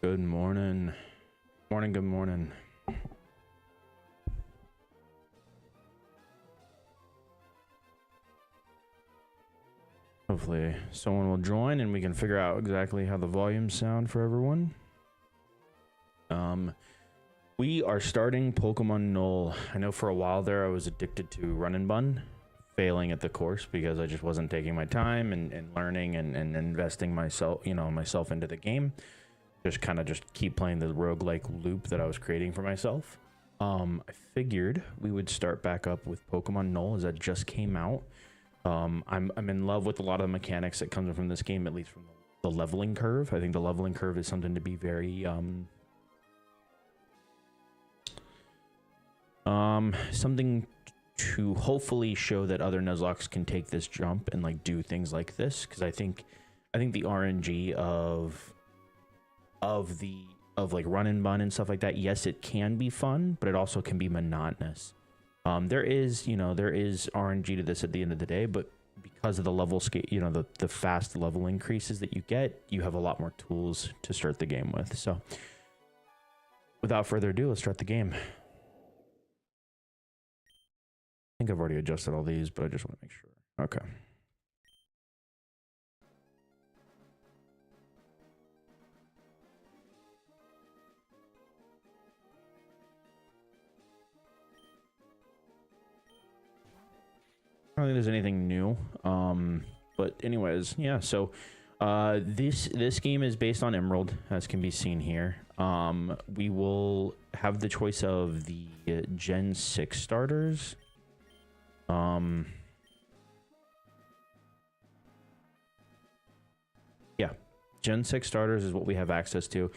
Good morning. Morning, good morning. Hopefully someone will join and we can figure out exactly how the volumes sound for everyone. We are starting Pokemon Null. I know for a while there I was addicted to Run and Bun, failing at the course because I just wasn't taking my time and learning and investing myself into the game. Just keep playing the roguelike loop that I was creating for myself. I figured we would start back up with Pokemon Null as that just came out. I'm in love with a lot of the mechanics that comes from this game, at least from the leveling curve. I think the leveling curve is something to be very something to hopefully show that other Nuzlockes can take this jump and like do things like this, because I think the RNG of like Run and Bun and stuff like that, yes, it can be fun, but it also can be monotonous. There is RNG to this at the end of the day, but because of the level scale, the fast level increases that you get, you have a lot more tools to start the game with. So without further ado, let's start the game. I think I've already adjusted all these, but I just want to make sure. Okay. I don't think there's anything new. But anyways, yeah, so this game is based on Emerald, as can be seen here. We will have the choice of the Gen 6 starters. Yeah, Gen 6 starters is what we have access to.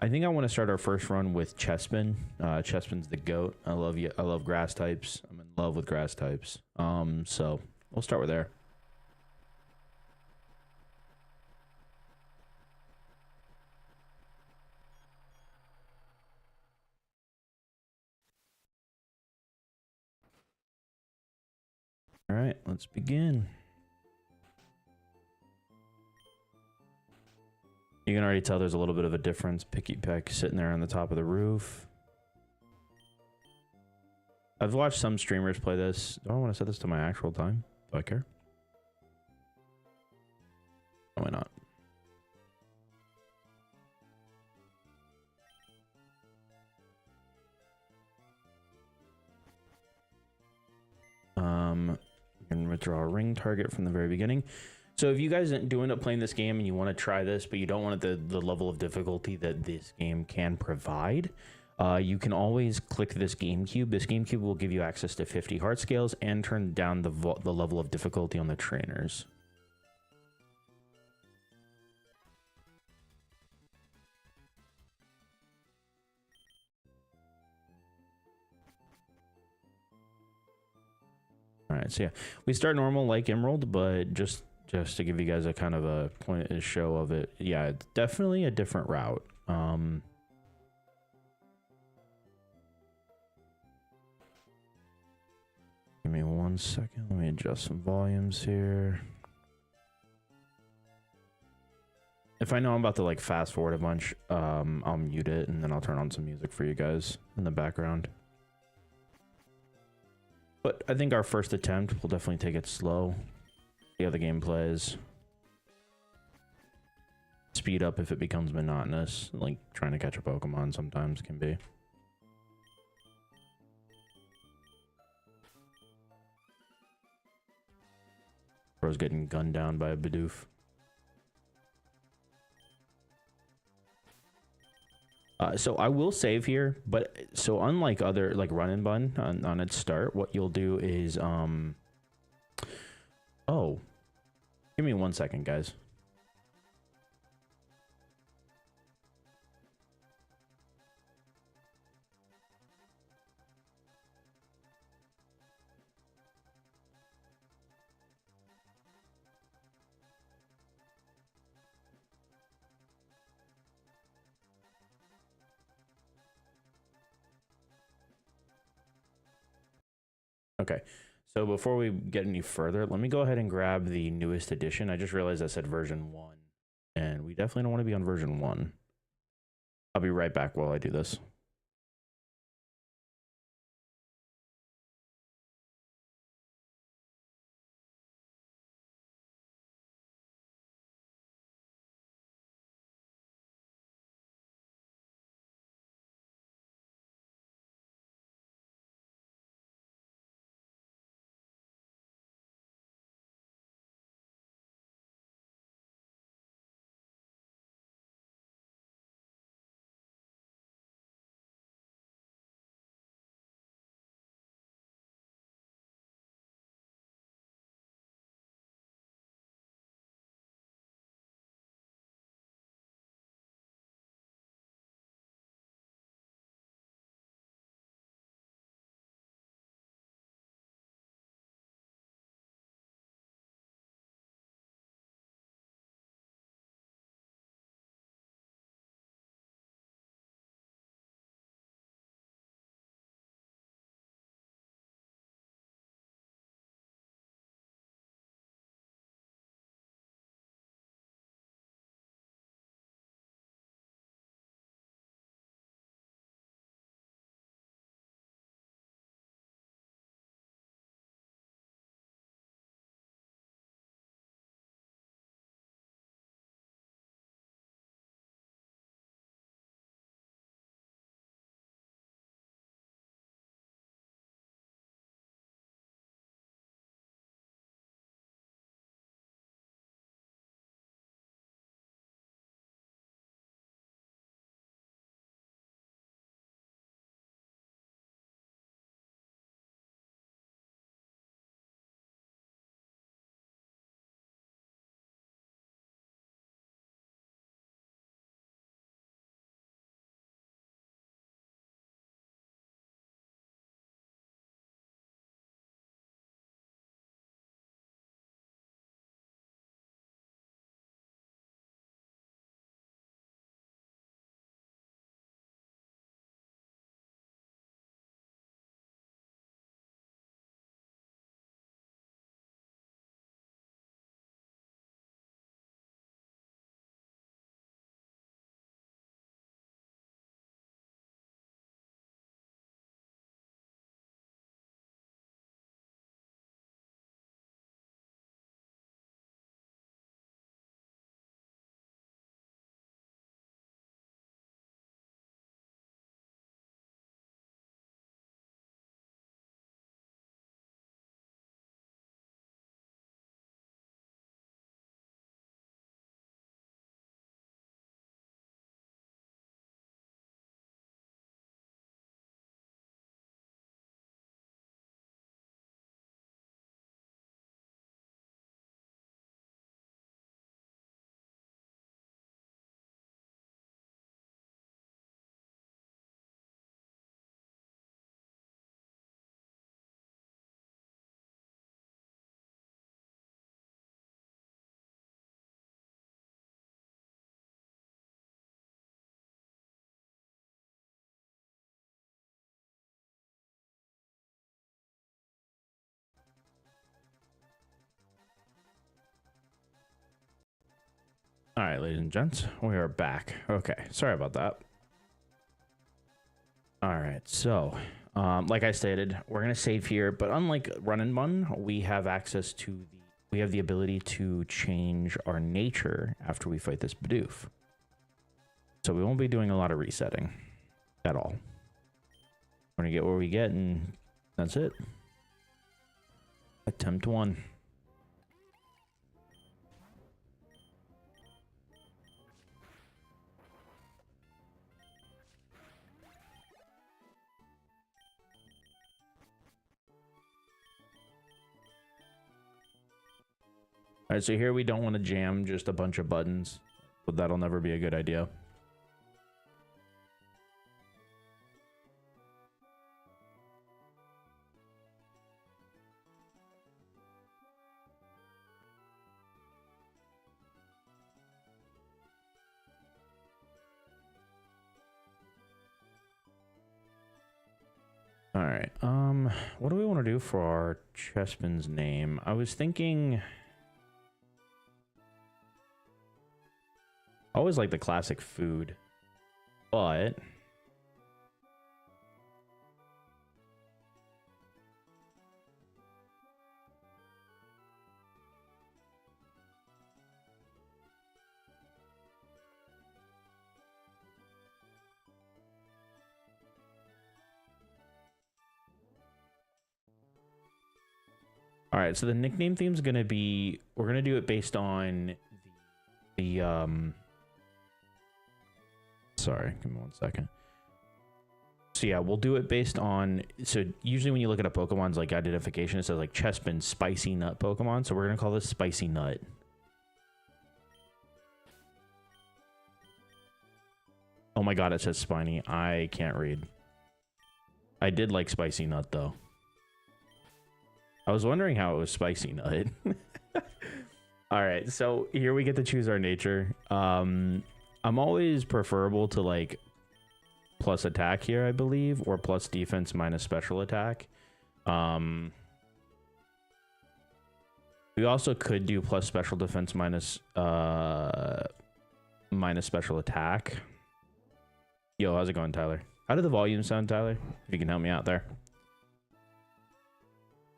I think I want to start our first run with Chespin. Chespin's the GOAT. I love grass types. I'm in love with grass types. So we'll start with there. All right, let's begin. You can already tell there's a little bit of a difference. Picky Peck sitting there on the top of the roof. I've watched some streamers play this. Do I want to set this to my actual time? Do I care? Why not? We can withdraw a ring target from the very beginning. So if you guys do end up playing this game and you want to try this, but you don't want the level of difficulty that this game can provide, you can always click this game cube. This game cube will give you access to 50 heart scales and turn down the level of difficulty on the trainers. All right, so yeah, we start normal like Emerald, but just to give you guys a kind of a point, a show of it. Yeah, it's definitely a different route. Give me 1 second. Let me adjust some volumes here. If I know I'm about to like fast forward a bunch, I'll mute it and then I'll turn on some music for you guys in the background. But I think our first attempt, we'll definitely take it slow. See how the game plays. Speed up if it becomes monotonous, like trying to catch a Pokemon sometimes can be. Bro's getting gunned down by a Bidoof. So I will save here, but so unlike other like Run and Bun on its start, what you'll do is oh, give me 1 second, guys. Okay, so before we get any further, let me go ahead and grab the newest edition. I just realized I said version 1, and we definitely don't want to be on version 1. I'll be right back while I do this. All right, ladies and gents, we are back. Okay, sorry about that. All right, so like I stated, we're gonna save here, but unlike Run and Bun, we have access to we have the ability to change our nature after we fight this Bidoof. So we won't be doing a lot of resetting at all. We're gonna get what we get, and that's it. Attempt 1. All right, so here we don't want to jam just a bunch of buttons, but that'll never be a good idea. All right, what do we want to do for our Chespin's name? I was thinking... I always like the classic food. But all right, so the nickname theme is gonna be, we're gonna do it based on the sorry, give me 1 second. So yeah, we'll do it based on, so usually when you look at a Pokemon's like identification, it says like Chespin Spicy Nut Pokemon, so we're gonna call this Spicy Nut. Oh my god, it says Spiny. I can't read. I did like Spicy Nut though. I was wondering how it was Spicy Nut. All right, so here we get to choose our nature. I'm always preferable to like plus attack here, I believe, or plus defense minus special attack. We also could do plus special defense minus minus special attack. Yo, how's it going, Tyler? How did the volume sound, Tyler? If you can help me out there.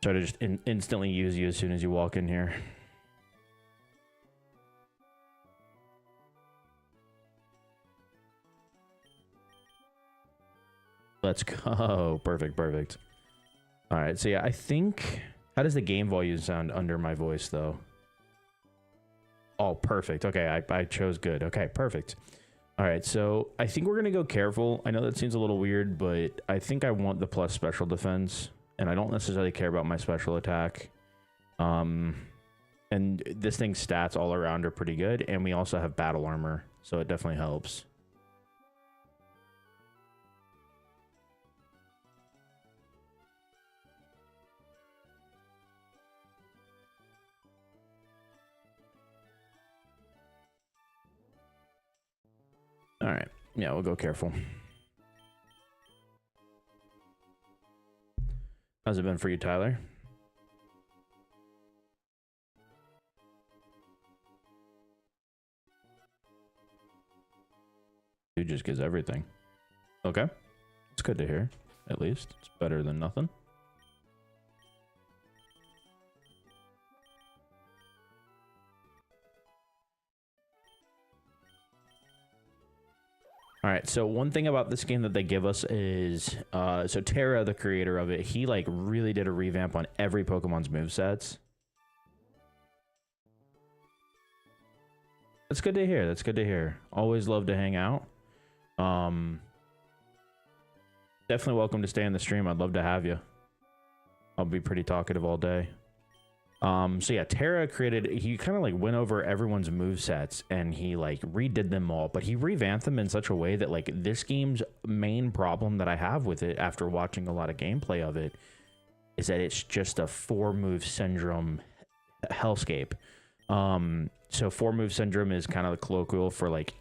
Try to just instantly use you as soon as you walk in here. Let's go. Perfect, perfect. All right, so yeah, I think... How does the game volume sound under my voice, though? Oh, perfect. Okay, I chose good. Okay, perfect. All right, so I think we're going to go careful. I know that seems a little weird, but I think I want the plus special defense, and I don't necessarily care about my special attack. And this thing's stats all around are pretty good, and we also have battle armor, so it definitely helps. All right. Yeah, we'll go careful. How's it been for you, Tyler? Dude just gives everything. Okay. It's good to hear, at least. It's better than nothing. All right, so one thing about this game that they give us is, so Terra, the creator of it, he like really did a revamp on every Pokemon's movesets. That's good to hear. That's good to hear. Always love to hang out. Definitely welcome to stay in the stream. I'd love to have you. I'll be pretty talkative all day. So yeah, Terra created, he kind of like went over everyone's movesets and he like redid them all, but he revamped them in such a way that like this game's main problem that I have with it after watching a lot of gameplay of it is that it's just a 4-move syndrome hellscape. So 4-move syndrome is kind of the colloquial for like,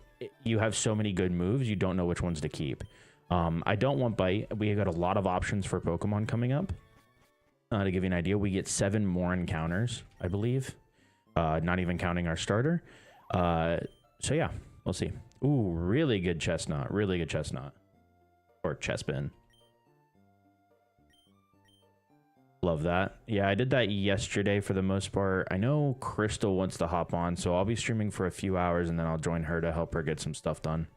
you have so many good moves, you don't know which ones to keep. I don't want bite. We got a lot of options for Pokemon coming up. To give you an idea, we get 7 more encounters, I believe. Not even counting our starter. So yeah, we'll see. Ooh, really good Chestnut. Really good Chestnut. Or Chespin. Love that. Yeah, I did that yesterday for the most part. I know Crystal wants to hop on, so I'll be streaming for a few hours and then I'll join her to help her get some stuff done.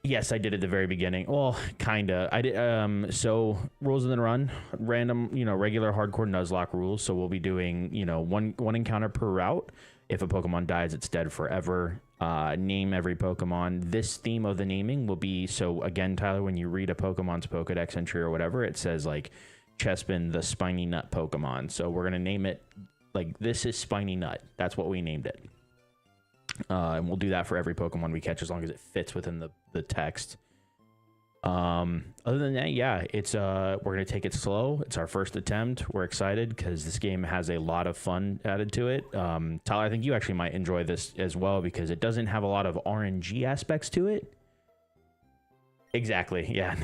Yes, I did at the very beginning. Well, kinda. I did. So rules of the run, random, regular hardcore Nuzlocke rules. So we'll be doing, one encounter per route. If a Pokemon dies, it's dead forever. Name every Pokemon. This theme of the naming will be, so again, Tyler, when you read a Pokemon's Pokedex entry or whatever, it says like Chespin, the Spiny Nut Pokemon. So we're gonna name it like this is Spiny Nut. That's what we named it. And we'll do that for every Pokemon we catch as long as it fits within the text. Other than that, yeah, it's we're gonna take it slow. It's our first attempt. We're excited because this game has a lot of fun added to it. Tyler, I think you actually might enjoy this as well because it doesn't have a lot of RNG aspects to it. Exactly, yeah.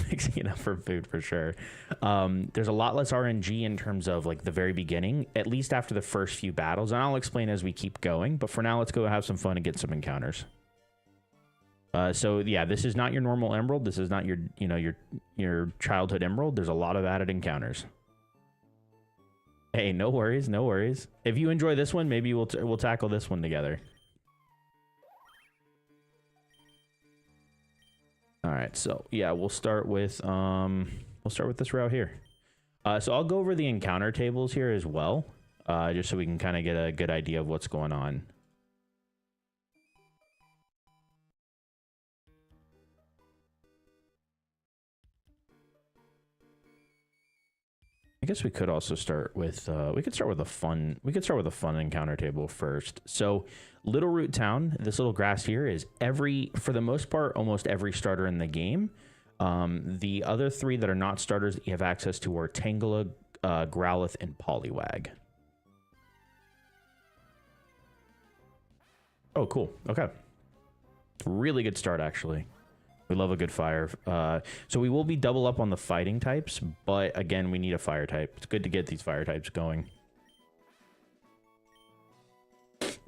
Mixing it up for food for sure. There's a lot less RNG in terms of like the very beginning, at least after the first few battles, and I'll explain as we keep going, but for now let's go have some fun and get some encounters. So yeah, this is not your normal emerald. This is not your, you know, your childhood emerald. There's a lot of added encounters. Hey, no worries, no worries. If you enjoy this one, maybe we'll tackle this one together. All right, so yeah, we'll start with this route here. So I'll go over the encounter tables here as well, just so we can kind of get a good idea of what's going on. I guess we could also start with we could start with a fun encounter table first. So Little Root Town, this little grass here is for the most part, almost every starter in the game. The other three that are not starters that you have access to are Tangela, Growlithe, and Poliwag. Oh, cool. Okay. Really good start, actually. We love a good fire. So we will be double up on the fighting types, but again, we need a fire type. It's good to get these fire types going.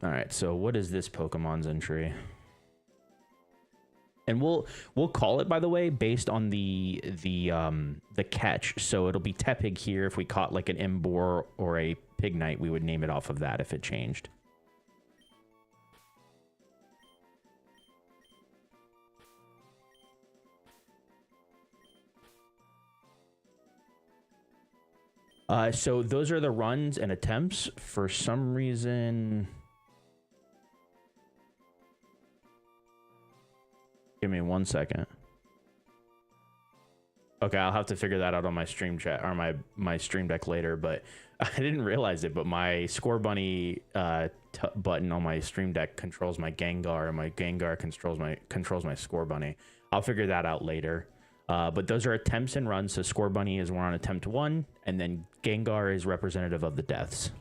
All right, so what is this Pokemon's entry? And we'll call it, by the way, based on the catch. So it'll be Tepig here. If we caught like an Emboar or a Pignite, we would name it off of that if it changed. So those are the runs and attempts. For some reason, give me 1 second. Okay, I'll have to figure that out on my stream chat or my stream deck later, but I didn't realize it, but my Score Bunny button on my stream deck controls my Gengar, and my Gengar controls my Score Bunny. I'll figure that out later. But those are attempts and runs, so Score Bunny is we're on attempt 1, and then Gengar is representative of the deaths.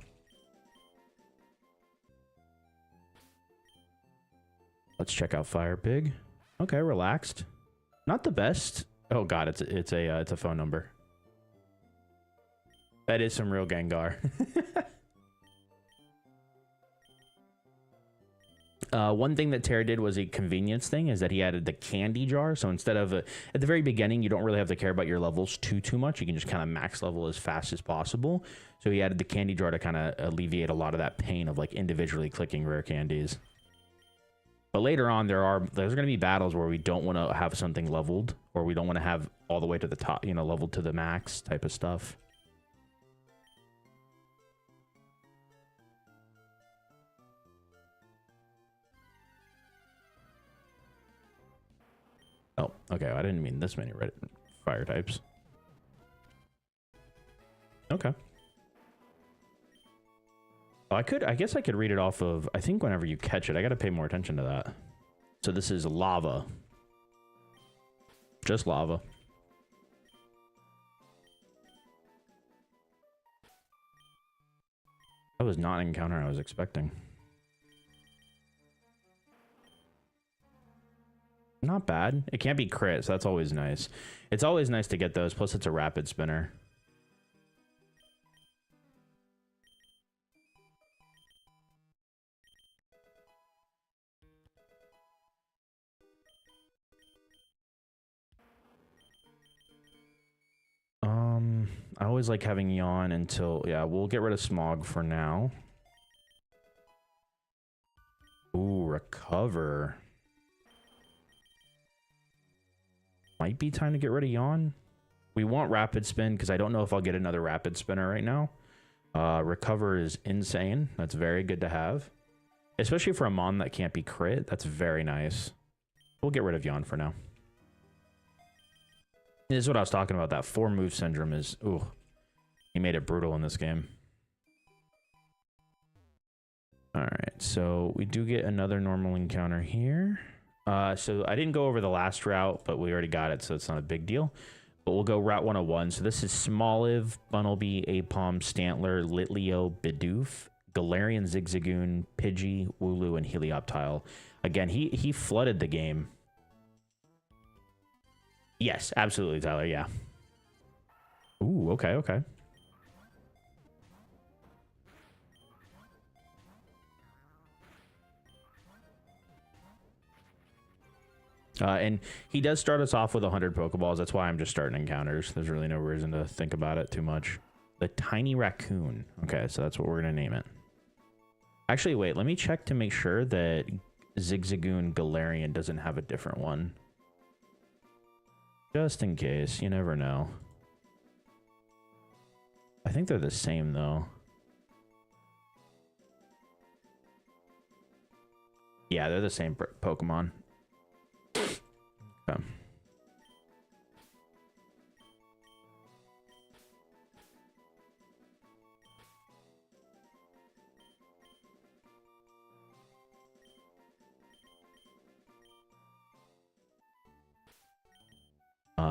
Let's check out Fire Pig. Okay, relaxed. Not the best. Oh god, it's a phone number. That is some real Gengar. One thing that Terra did was a convenience thing, is that he added the candy jar. So instead of at the very beginning, you don't really have to care about your levels too much. You can just kind of max level as fast as possible. So he added the candy jar to kind of alleviate a lot of that pain of like individually clicking rare candies. But later on, there's going to be battles where we don't want to have something leveled, or we don't want to have all the way to the top, you know, leveled to the max type of stuff. Oh, okay. I didn't mean this many red fire types. Okay. Oh, I guess I could read it off of, I think whenever you catch it, I got to pay more attention to that. So this is lava. Just lava. That was not an encounter I was expecting. Not bad. It can't be crit, so that's always nice. It's always nice to get those, plus it's a rapid spinner. I always like having Yawn until, yeah, we'll get rid of Smog for now. Ooh, Recover. Might be time to get rid of Yawn. We want Rapid Spin because I don't know if I'll get another Rapid Spinner right now. Recover is insane. That's very good to have. Especially for a Mon that can't be crit. That's very nice. We'll get rid of Yawn for now. This is what I was talking about. That 4-move syndrome is... Ooh. He made it brutal in this game. Alright, so we do get another normal encounter here. So I didn't go over the last route, but we already got it, so it's not a big deal. But we'll go Route 101. So this is Smoliv, Bunnelby, Apom, Stantler, Litleo, Bidoof, Galarian, Zigzagoon, Pidgey, Wooloo, and Helioptile. Again, he flooded the game. Yes, absolutely, Tyler, yeah. Ooh, okay, okay. And he does start us off with 100 Pokeballs. That's why I'm just starting encounters. There's really no reason to think about it too much. The Tiny Raccoon. Okay, so that's what we're going to name it. Actually, wait. Let me check to make sure that Zigzagoon Galarian doesn't have a different one. Just in case. You never know. I think they're the same, though. Yeah, they're the same Pokemon. Okay.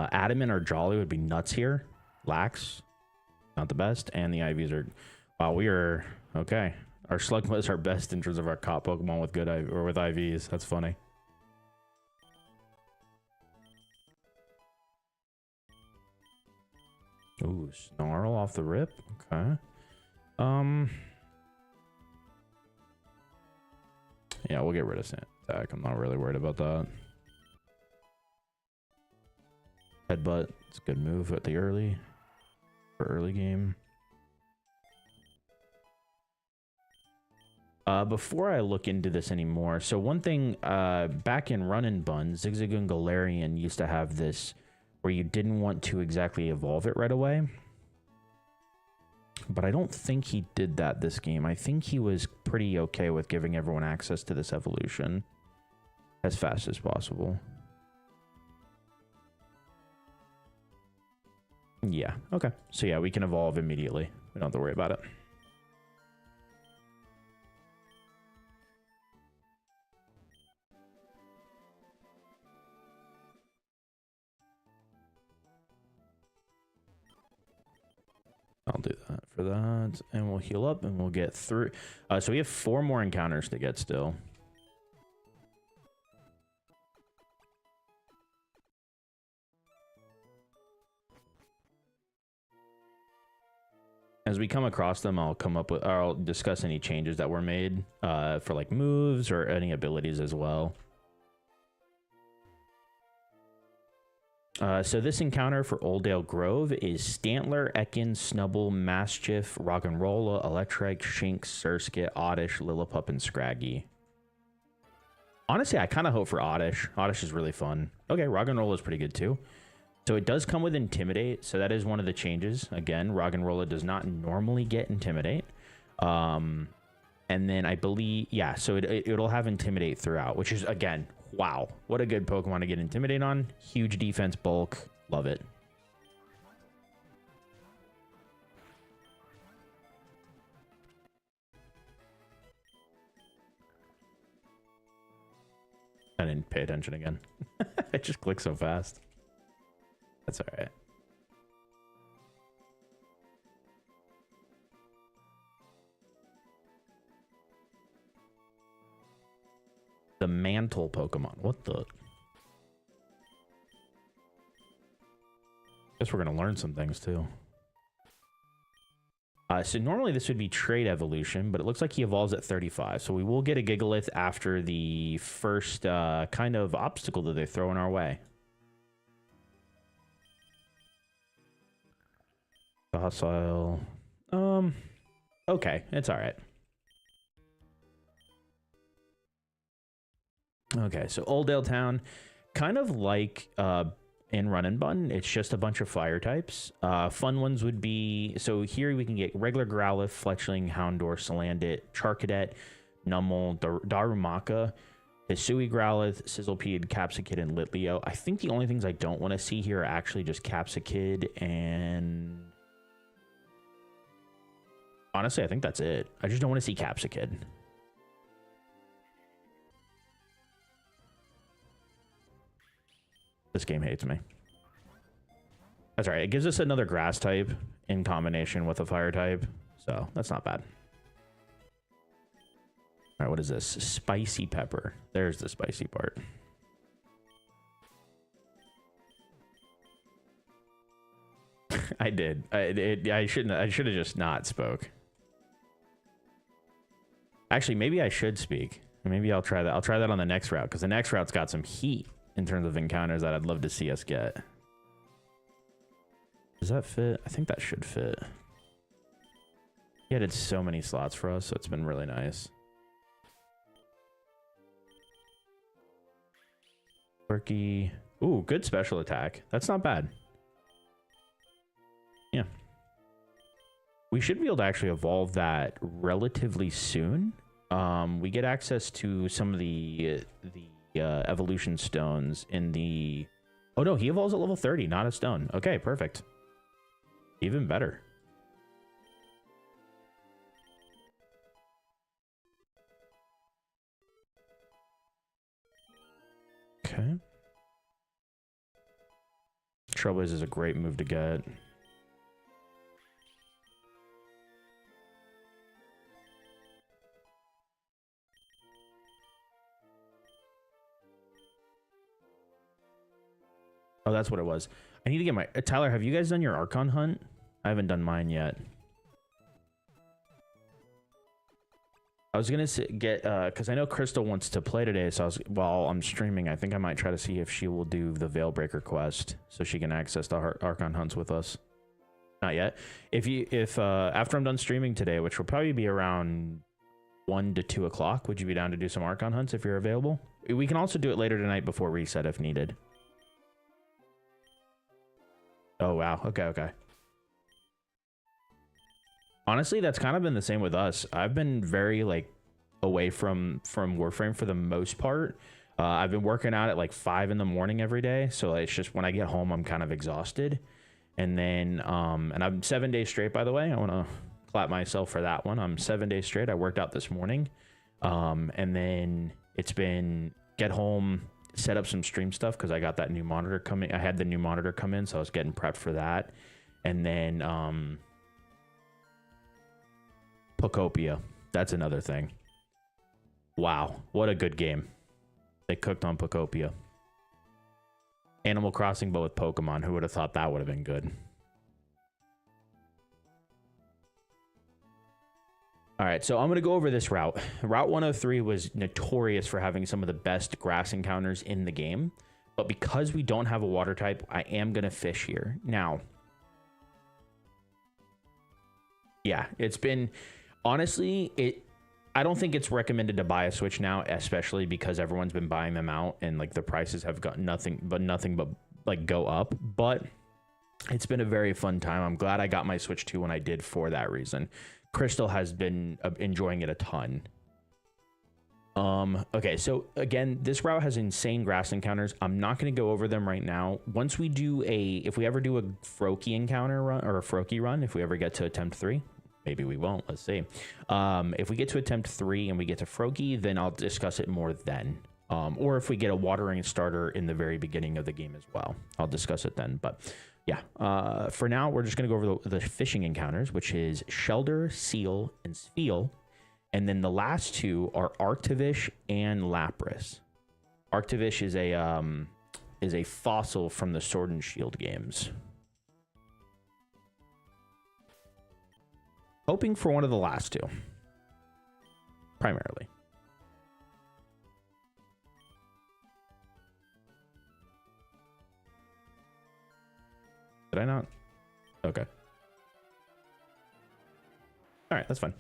Adamant or Jolly would be nuts here. Lax, not the best. And the IVs are... Wow, we are... Okay. Our Slugma is our best in terms of our caught Pokemon with good IV, or with IVs. That's funny. Ooh, Snarl off the rip. Okay. Yeah, we'll get rid of Sand Attack. I'm not really worried about that. Headbutt. It's a good move at the early game. Before I look into this anymore, so one thing, back in Run and Bun, Zigzagoon Galarian used to have this where you didn't want to exactly evolve it right away. But I don't think he did that this game. I think he was pretty okay with giving everyone access to this evolution as fast as possible. Yeah, okay. So yeah, we can evolve immediately. We don't have to worry about it. I'll do that for that, and we'll heal up, and we'll get through. So we have 4 more encounters to get still. As we come across them, I'll discuss any changes that were made for like moves or any abilities as well. So this encounter for Oldale Grove is Stantler, Ekin, Snubble, Mastiff, Roggenrola, Electrike, Shinx, Surskit, Oddish, Lillipup, and Scraggy. Honestly, I kind of hope for Oddish. Oddish is really fun. Okay, Roggenrola is pretty good too. So it does come with Intimidate, so that is one of the changes. Again, Roggenrola does not normally get Intimidate. And then I believe, yeah, so it'll have Intimidate throughout, which is, again, wow, what a good Pokemon to get Intimidate on. Huge defense bulk. Love it. I didn't pay attention again. I just clicked so fast. That's all right. The Mantle Pokemon. What the? Guess we're going to learn some things too. So normally this would be Trait Evolution, but it looks like he evolves at 35. So we will get a Gigalith after the first kind of obstacle that they throw in our way. Docile. Okay, it's all right. Okay, so Oldale Town, kind of like in Run and Bun, it's just a bunch of fire types. Fun ones would be, so here we can get regular Growlithe, Fletchling, Houndour, Salandit, Charcadet, Numel, Darumaka, Hisui Growlithe, Sizzlipede, Capsakid, and Litleo. I think the only things I don't want to see here are actually just Capsakid and... Honestly, I think that's it. I just don't want to see Capsakid. This game hates me. That's all right. It gives us another grass type in combination with a fire type. So that's not bad. All right, what is this? Spicy pepper. There's the spicy part. I did. I shouldn't. I should have just not spoke. Actually, maybe I should speak. Maybe I'll try that. I'll try that on the next route because the next route's got some heat in terms of encounters that I'd love to see us get. Does that fit? I think that should fit. He added so many slots for us, so it's been really nice. Quirky. Ooh, good special attack. That's not bad. Yeah. We should be able to actually evolve that relatively soon. We get access to some of the evolution stones in the... Oh no, he evolves at level 30, not a stone. Okay, perfect. Even better. Okay. Trailblaze is a great move to get. Oh, that's what it was. I need to get my... Tyler, have you guys done your Archon hunt? I haven't done mine yet. I was gonna get because I know Crystal wants to play today, so while I'm streaming, I think I might try to see if she will do the Veilbreaker quest so she can access the Archon hunts with us. Not yet. If after I'm done streaming today, which will probably be around 1 to 2 o'clock, would you be down to do some Archon hunts if you're available? We can also do it later tonight before reset if needed. Oh wow. Okay. Honestly, that's kind of been the same with us. I've been very like away from Warframe for the most part. I've been working out at like 5 in the morning every day, so it's just when I get home I'm kind of exhausted. And then and I'm 7 days straight, by the way. I want to clap myself for that one. I'm 7 days straight. I worked out this morning, and then it's been get home, set up some stream stuff because I got that new monitor coming. I had the new monitor come in, so I was getting prepped for that. And then Pokopia, that's another thing. Wow, what a good game. They cooked on Pokopia. Animal Crossing, but with Pokemon. Who would have thought that would have been good? All right, so I'm going to go over this route. Route 103 was notorious for having some of the best grass encounters in the game. But because we don't have a water type, I am going to fish here. Now, yeah, it's been... Honestly, I don't think it's recommended to buy a Switch now, especially because everyone's been buying them out and like the prices have got nothing but like go up. But it's been a very fun time. I'm glad I got my Switch 2 when I did for that reason. Crystal has been enjoying it a ton. Okay, so again, this route has insane grass encounters. I'm not going to go over them right now. Once we do if we ever do a Froakie encounter run or a Froakie run, if we ever get to attempt 3. Maybe we won't. Let's see. If we get to attempt 3 and we get to Froakie, then I'll discuss it more then. Or if we get a watering starter in the very beginning of the game as well, I'll discuss it then. But yeah, for now, we're just going to go over the fishing encounters, which is Shelder, Seal, and Spiel. And then the last two are Arctivish and Lapras. Arctivish is a fossil from the Sword and Shield games. Hoping for one of the last two, primarily. Did I not? Okay. All right, that's fine.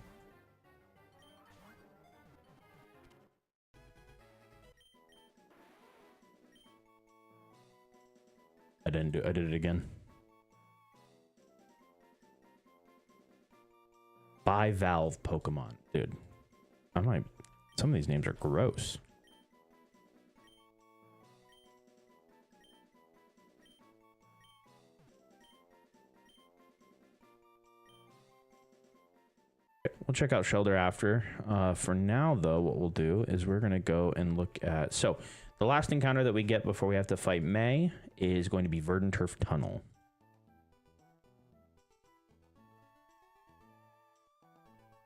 I did it again. Bivalve Pokemon, dude. Some of these names are gross. Okay, we'll check out Shelder after. For now, though, what we'll do is we're gonna go and look at. So, the last encounter that we get before we have to fight May is going to be Verdant Turf Tunnel.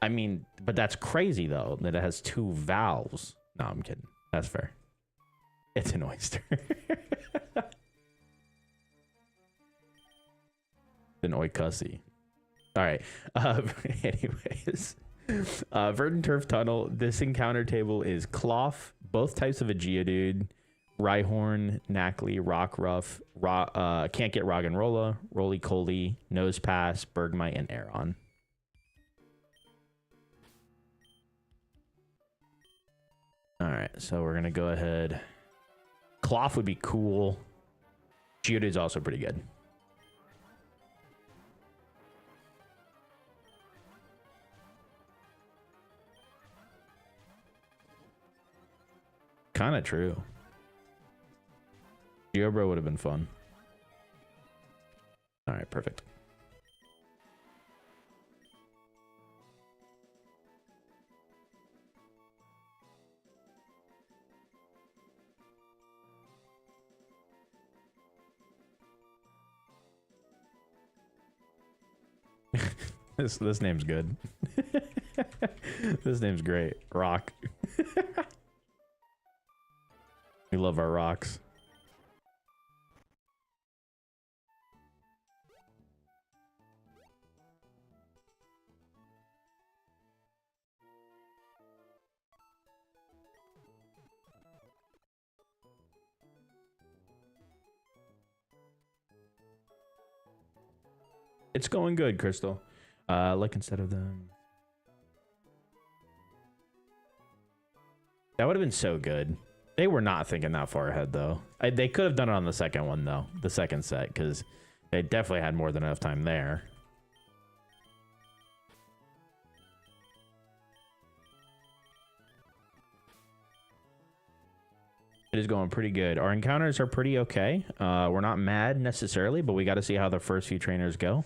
I mean, but that's crazy, though, that it has 2 valves. No, I'm kidding. That's fair. It's an oyster. An oikussy. All right. Anyways, Verdant Turf Tunnel. This encounter table is Cloth, both types of a Geodude, Rhyhorn, Knackley, Rockruff, Can't Get Roggenrola, Roly-Coly, Nose Pass, Bergmite, and Aeron. Alright, so we're going to go ahead. Cloth would be cool. Geodude is also pretty good. Kind of true. Geobro would have been fun. All right, perfect. This name's good. This name's great. Rock. We love our rocks. It's going good, Crystal. Like instead of them. That would have been so good. They were not thinking that far ahead, though. They could have done it on the second one, though. The second set, because they definitely had more than enough time there. It is going pretty good. Our encounters are pretty okay. We're not mad necessarily, but we got to see how the first few trainers go.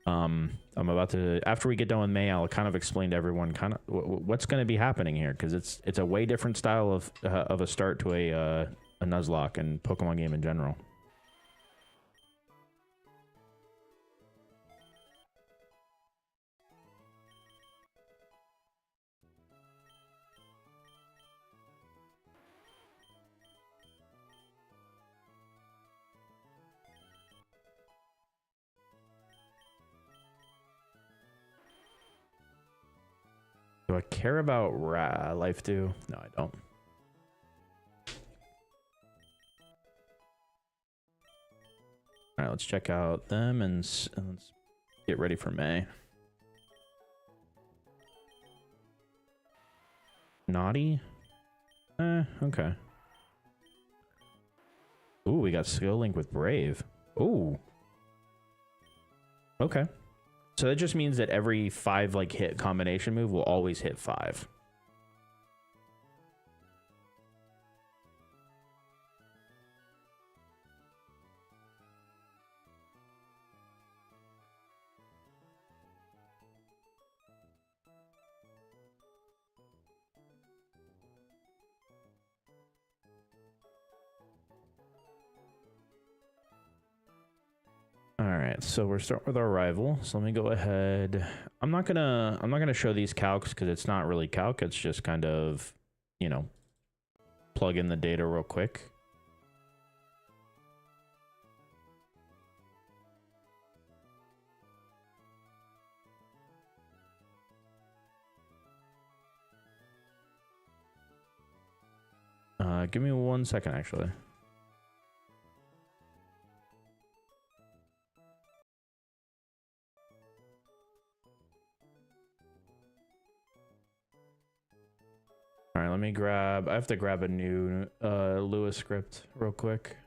I'm about to, after we get done with May, I'll kind of explain to everyone kind of what's going to be happening here, because it's a way different style of a start to a Nuzlocke and Pokemon game in general. Do I care about Life Dew? No, I don't. All right, let's check out them and let's get ready for May. Naughty? Okay. Ooh, we got Skill Link with Brave. Ooh. Okay. So that just means that every 5 like hit combination move will always hit 5. All right, so we're starting with our rival. So let me go ahead. I'm not gonna show these calcs because it's not really calc. It's just kind of, you know, plug in the data real quick. Give me 1 second, actually. All right, let me grab, I have to grab a new Lewis script real quick.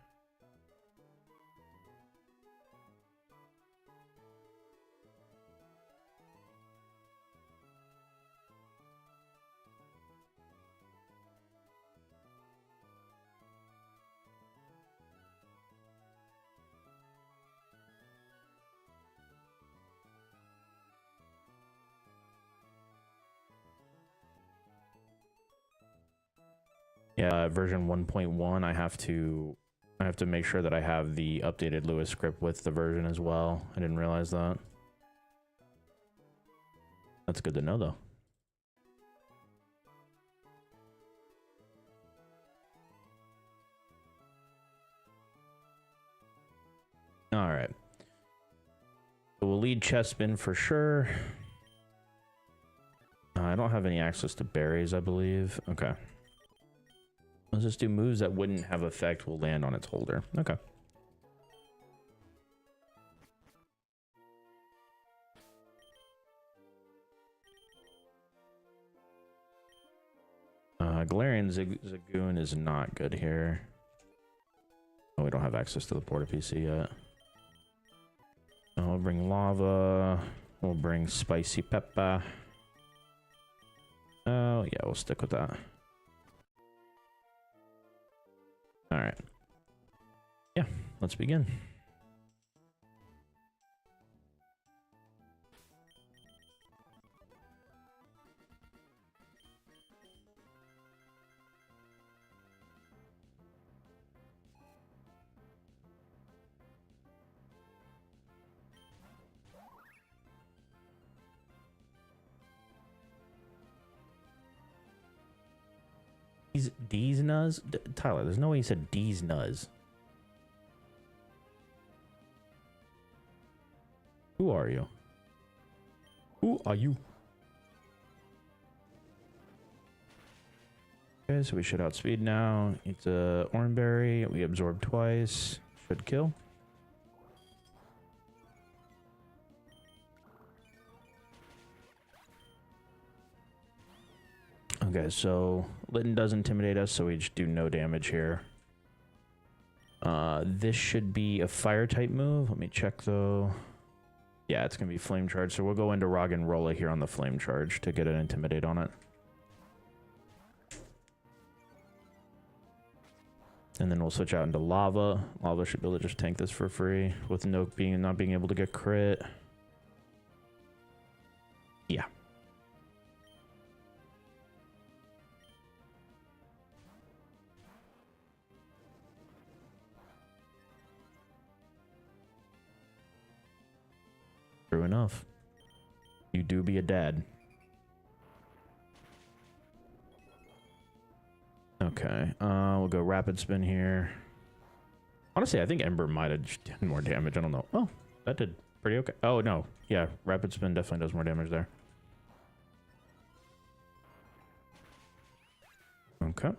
Yeah, version 1.1, I have to make sure that I have the updated Lewis script with the version as well. I didn't realize that. That's good to know, though. All right. So we'll lead Chespin for sure. I don't have any access to berries, I believe. Okay. Let's just do moves that wouldn't have effect will land on its holder. Okay. Galarian Zagoon is not good here. Oh, we don't have access to the Porta PC yet. We'll bring Lava. We'll bring Spicy Pepper. Oh, yeah, we'll stick with that. Alright. Yeah, let's begin. D's Nuz? Tyler, there's no way you said D's Nuz. Who are you? Who are you? Okay, so we should outspeed now. It's a Oranberry. We absorb twice. Should kill. Okay, so Litten does intimidate us, so we just do no damage here. This should be a fire type move. Let me check though. Yeah, it's gonna be flame charge, so we'll go into Roggenrola here on the flame charge to get an intimidate on it. And then we'll switch out into Lava. Lava should be able to just tank this for free with not being able to get crit. Yeah. True enough. You do be a dad. Okay, we'll go Rapid Spin here. Honestly, I think Ember might have just done more damage. I don't know. Oh, that did pretty okay. Oh, no. Yeah, Rapid Spin definitely does more damage there. Okay.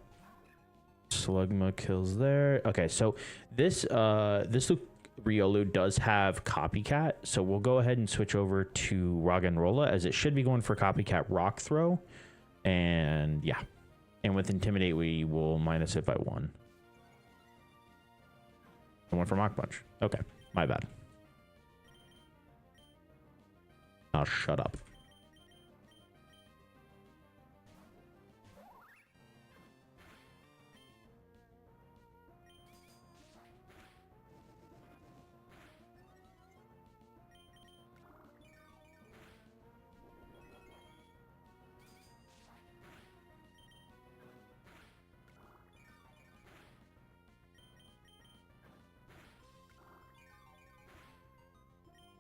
Slugma kills there. Okay, so this Riolu does have Copycat, so we'll go ahead and switch over to Roggenrola, as it should be going for Copycat Rock Throw. And yeah. And with Intimidate, we will minus it by 1. I went for Mach Punch. Okay, my bad. I'll shut up.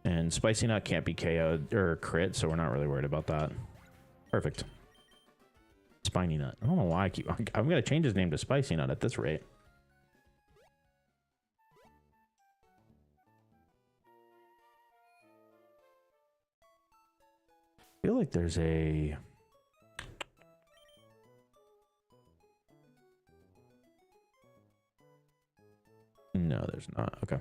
And Spicy Nut can't be KO'd or crit, so we're not really worried about that. Perfect. Spiny Nut. I don't know why I'm going to change his name to Spicy Nut at this rate. I feel like there's a... No, there's not. Okay.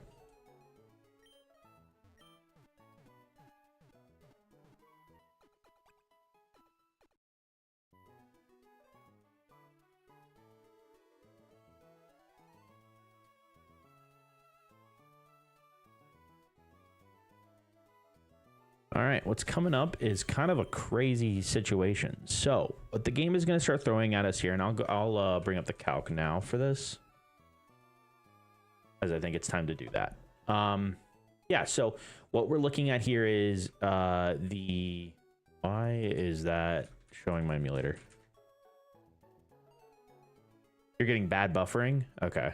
All right, what's coming up is kind of a crazy situation. So, what the game is going to start throwing at us here, and I'll bring up the calc now for this, as I think it's time to do that. Yeah, so what we're looking at here is why is that showing my emulator? You're getting bad buffering? Okay.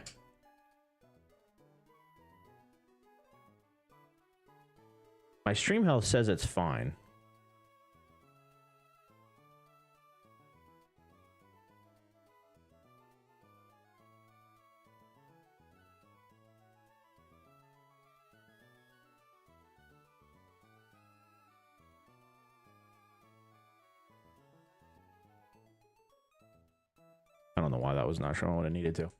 My stream health says it's fine. don't know why that was not showing what it needed to.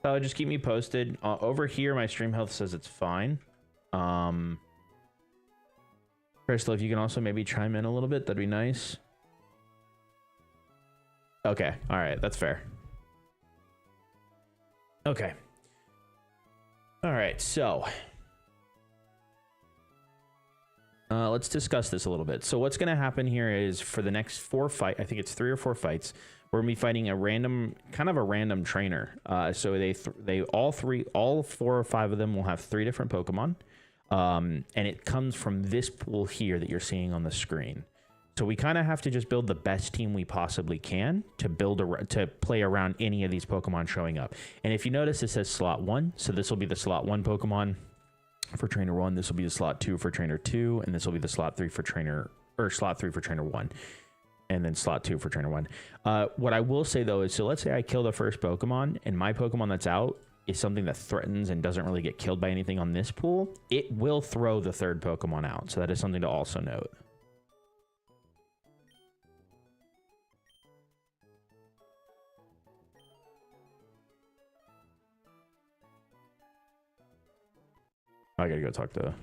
So just keep me posted. Over here, my stream health says it's fine. Crystal, if you can also maybe chime in a little bit, that'd be nice. Okay, all right, that's fair. Okay. All right, so let's discuss this a little bit. So what's going to happen here is for the next 4 fights, I think it's 3 or 4 fights, we're going to be fighting a random, kind of a random trainer. So all 4 or 5 of them will have 3 different Pokemon. And it comes from this pool here that you're seeing on the screen. So we kind of have to just build the best team we possibly can to play around any of these Pokemon showing up. And if you notice, it says slot 1. So this will be the slot 1 Pokemon for trainer 1. This will be the slot 2 for trainer 2, and this will be the slot 3 for trainer, or slot 3 for trainer 1, and then slot 2 for trainer 1. What I will say though is, so let's say I kill the first Pokemon, and my Pokemon that's out is something that threatens and doesn't really get killed by anything on this pool. It will throw the third Pokemon out. So that is something to also note. I gotta go talk to...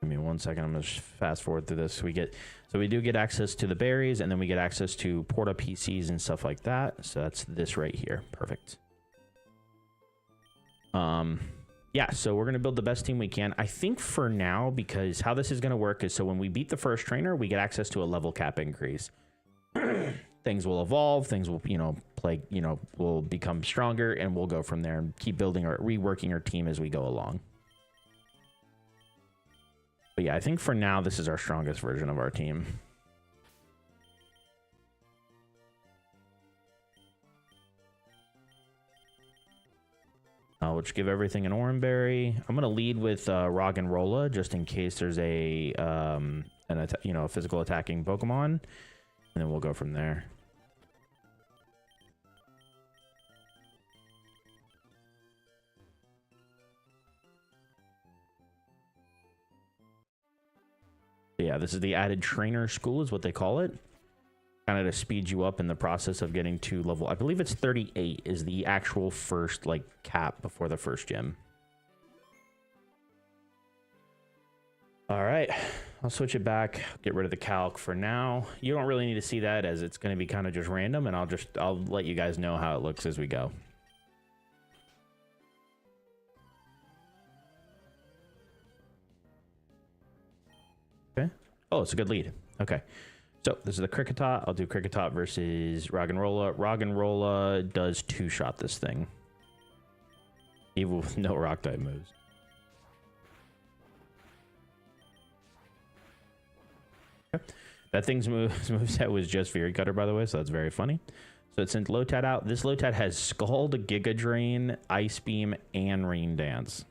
Give me 1 second. I'm gonna fast forward through this. So we do get access to the berries, and then we get access to Porta PCs and stuff like that. So that's this right here. Perfect. Yeah, so we're gonna build the best team we can. I think for now, because how this is gonna work is, so when we beat the first trainer, we get access to a level cap increase. Things will evolve, things will, will become stronger, and we'll go from there and keep building reworking our team as we go along. But yeah, I think for now, this is our strongest version of our team. Which give everything an Oranberry. I'm gonna lead with Roggenrola just in case there's a physical attacking Pokemon, and then we'll go from there. Yeah, this is the added trainer school is what they call it. Kind of to speed you up in the process of getting to level, I believe it's 38 is the actual first cap before the first gym. All right, I'll switch it back, get rid of the calc for now. You don't really need to see that as it's going to be kind of just random, and I'll let you guys know how it looks as we go. Okay. Oh, it's a good lead. Okay. So this is the Kricketot. I'll do Kricketot versus Roggenrola. Roggenrola does 2-shot this thing. Even with no rock type moves. Okay. That thing's moveset was just Fury Cutter, by the way, so that's very funny. So it sent Lotad out. This Lotad has Scald, Giga Drain, Ice Beam, and Rain Dance.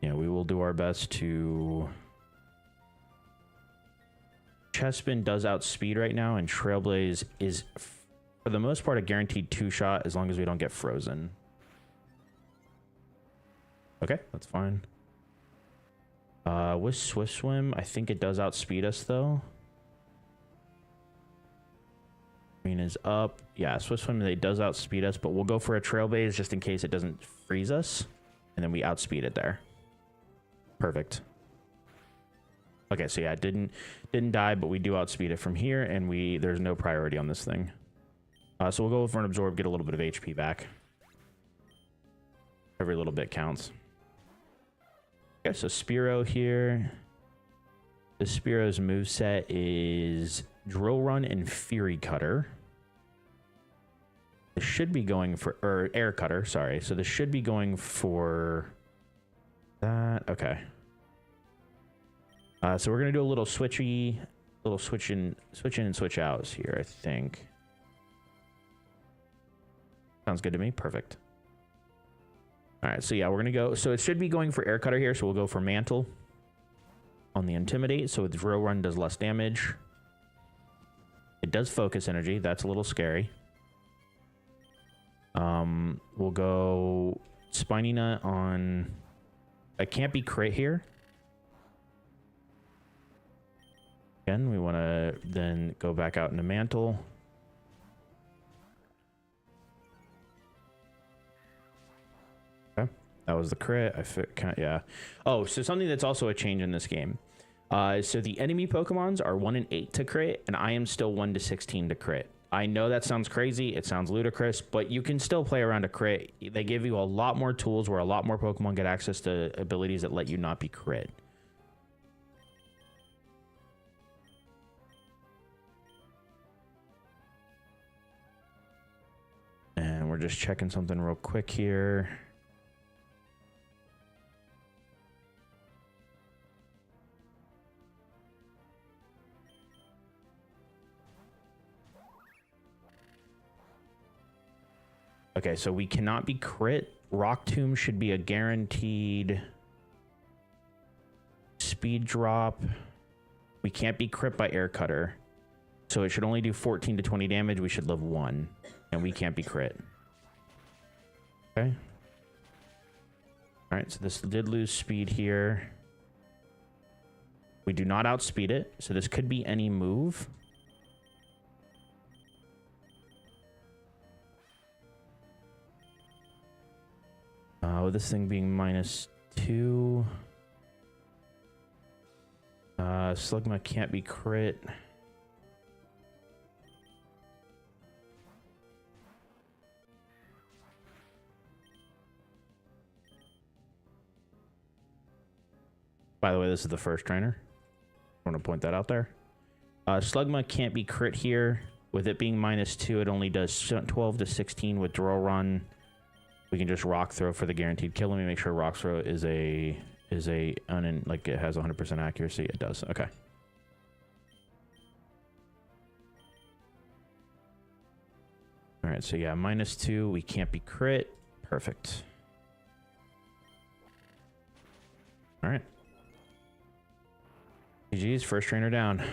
Yeah, we will do our best to... Chespin does outspeed right now, and Trailblaze is, for the most part, a guaranteed 2-shot as long as we don't get frozen. Okay, that's fine. With Swift Swim, I think it does outspeed us, though. Green is up. Yeah, Swift Swim, it does outspeed us, but we'll go for a Trailblaze just in case it doesn't freeze us, and then we outspeed it there. Perfect. Okay, so yeah, it didn't die, but we do outspeed it from here, and there's no priority on this thing. So we'll go for an Absorb, get a little bit of HP back. Every little bit counts. Okay, so Spearow here. The Spearow's moveset is Drill Run and Fury Cutter. This should be going for, or Air Cutter, sorry. So this should be going for that. Okay. So we're gonna do a little switch in and switch outs here, I think. Sounds good to me. Perfect. All right, so yeah, we're gonna go. So it should be going for Air Cutter here, so we'll go for Mantle on the Intimidate. So the Drill Run does less damage. It does focus energy. That's a little scary. We'll go Spiny Nut on... I can't be crit here. Again, we want to then go back out into Mantle. Okay, that was the crit. Yeah. Oh, so something that's also a change in this game. So the enemy Pokemons are 1 and 8 to crit, and I am still 1 to 16 to crit. I know that sounds crazy. It sounds ludicrous, but you can still play around a crit. They give you a lot more tools where a lot more Pokemon get access to abilities that let you not be crit. And we're just checking something real quick here. Okay, so we cannot be crit. Rock Tomb should be a guaranteed speed drop. We can't be crit by Air Cutter. So it should only do 14 to 20 damage. We should live 1. And we can't be crit. Okay. Alright, so this did lose speed here. We do not outspeed it. So this could be any move. With this thing being -2. Slugma can't be crit. By the way, this is the first trainer. I want to point that out there. Slugma can't be crit here. With it being -2, it only does 12 to 16 with Draw Run. We can just Rock Throw for the guaranteed kill. Let me make sure Rock Throw is like it has 100% accuracy. It does. Okay. All right. So yeah, -2. We can't be crit. Perfect. All right. GG's, first trainer down.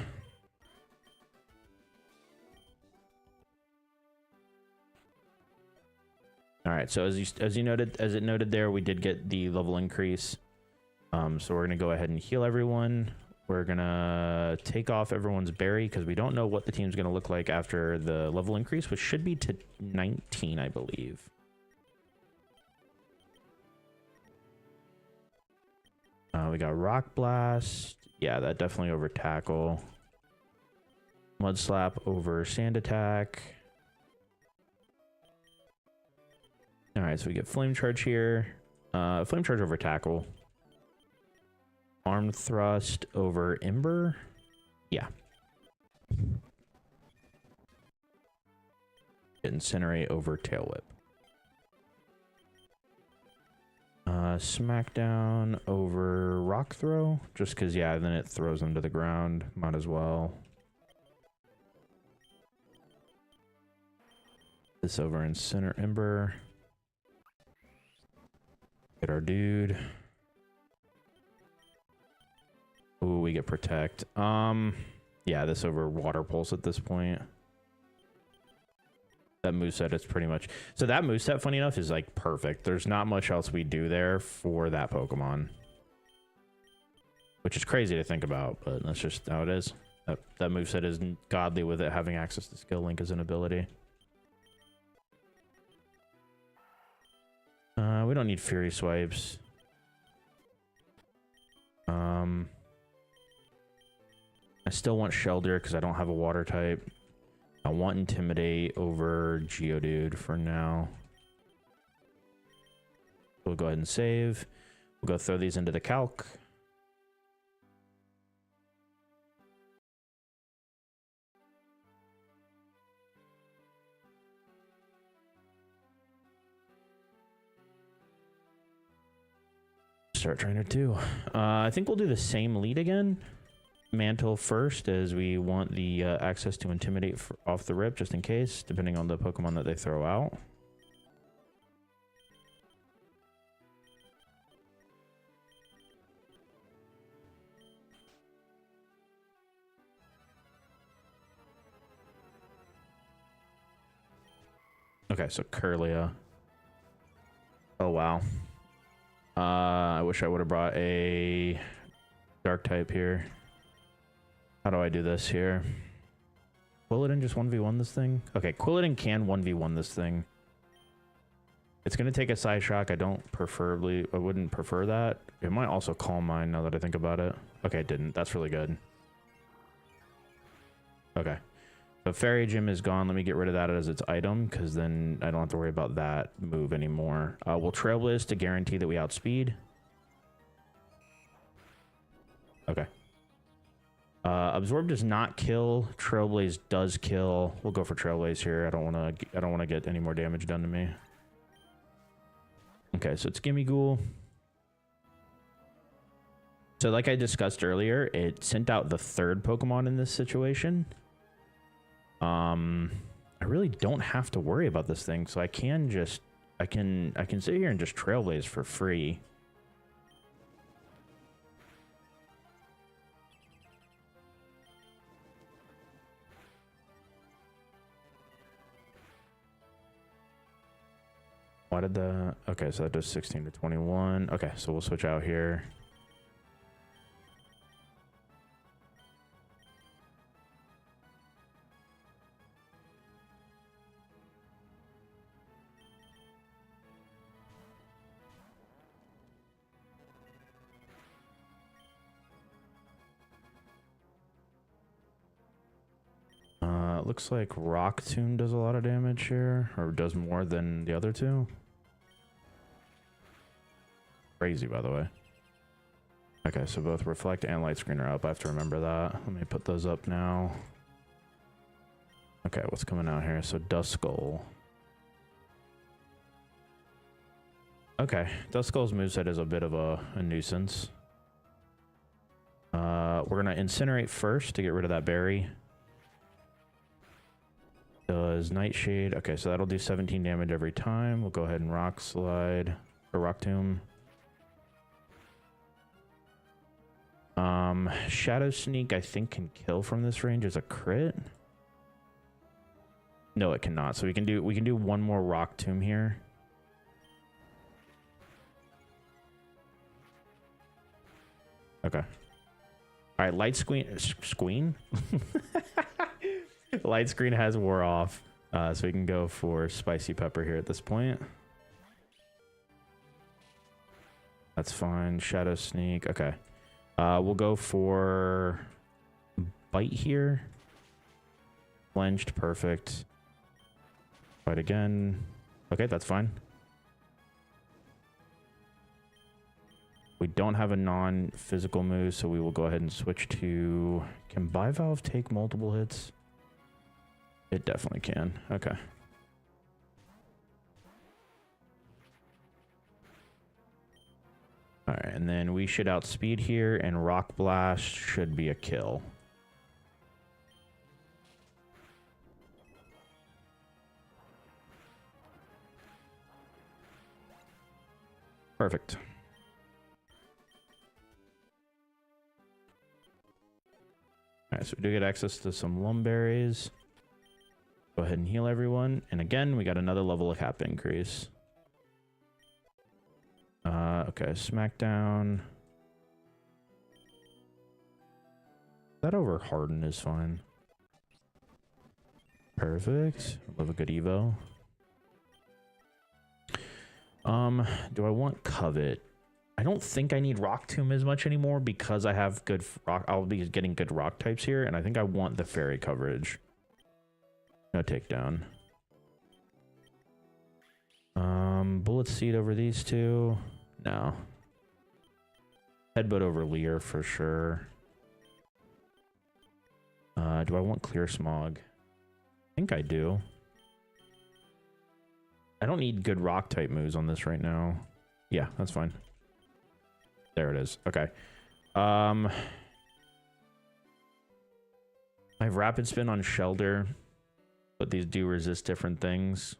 All right, so as it noted there, we did get the level increase. So we're gonna go ahead and heal everyone. We're gonna take off everyone's berry because we don't know what the team's gonna look like after the level increase, which should be to 19, I believe. We got Rock Blast. Yeah, that definitely over Tackle. Mud Slap over Sand Attack. All right, so we get Flame Charge here. Flame Charge over Tackle. Arm Thrust over Ember. Yeah. Incinerate over Tail Whip. Smackdown over Rock Throw. Just because, yeah, then it throws them to the ground. Might as well. This over Inciner Ember. Get our dude. Ooh, we get Protect. Yeah, this over Water Pulse at this point. That moveset is pretty much... So that moveset, funny enough, is like perfect. There's not much else we do there for that Pokemon. Which is crazy to think about, but that's just how it is. That moveset is godly with it having access to Skill Link as an ability. We don't need Fury Swipes. I still want Shelter because I don't have a water type. I want Intimidate over Geodude for now. We'll go ahead and save. We'll go throw these into the calc. Start trainer 2. I think we'll do the same lead again. Mantle first, as we want the access to Intimidate off the rip, just in case, depending on the Pokemon that they throw out. Okay, so Curlia. Oh, wow. I wish I would have brought a dark type here. How do I do this here? Quilladin just 1v1 this thing? Okay, Quilladin can 1v1 this thing. It's going to take a side shock. I wouldn't prefer that. It might also Calm Mind now that I think about it. Okay, it didn't. That's really good. Okay. So Fairy Gym is gone. Let me get rid of that as its item, because then I don't have to worry about that move anymore. We'll Trailblaze to guarantee that we outspeed. Okay. Absorb does not kill. Trailblaze does kill. We'll go for Trailblaze here. I don't want to get any more damage done to me. Okay, so it's Gimmighoul. So like I discussed earlier, it sent out the third Pokemon in this situation. I really don't have to worry about this thing, so I can sit here and just Trailblaze for free. Why did the... Okay, so that does 16 to 21. Okay, so we'll switch out here. Looks like Rock Tomb does a lot of damage here, or does more than the other two. Crazy, by the way. Okay, so both Reflect and Light Screen are up. I have to remember that. Let me put those up now. Okay, what's coming out here? So Duskull. Okay, Duskull's moveset is a bit of a nuisance. We're gonna Incinerate first to get rid of that berry. Does Nightshade. Okay, so that'll do 17 damage every time. We'll go ahead and Rock Slide or Rock Tomb. Shadow Sneak I think can kill from this range as a crit. No, it cannot. So we can do one more Rock Tomb here. Okay. All right, Light Screen. Light Screen has wore off, so we can go for Spicy Pepper here at this point. That's fine. Shadow Sneak. Okay. We'll go for Bite here. Flinched. Perfect. Bite again. Okay, that's fine. We don't have a non-physical move, so we will go ahead and switch to... Can Bivalve take multiple hits? It definitely can. Okay. All right, and then we should outspeed here, and Rock Blast should be a kill. Perfect. All right, so we do get access to some Lumberries. Go ahead and heal everyone. And again, we got another level of cap increase. Okay, Smackdown. That over Harden is fine. Perfect. Love a good Evo. Do I want Covet? I don't think I need Rock Tomb as much anymore because I have good rock. I'll be getting good rock types here, and I think I want the fairy coverage. No takedown. Bullet Seed over these two. No. Headbutt over Leer for sure. Do I want Clear Smog? I think I do. I don't need good rock type moves on this right now. Yeah, that's fine. There it is. Okay. I have Rapid Spin on Shelter, but these do resist different things.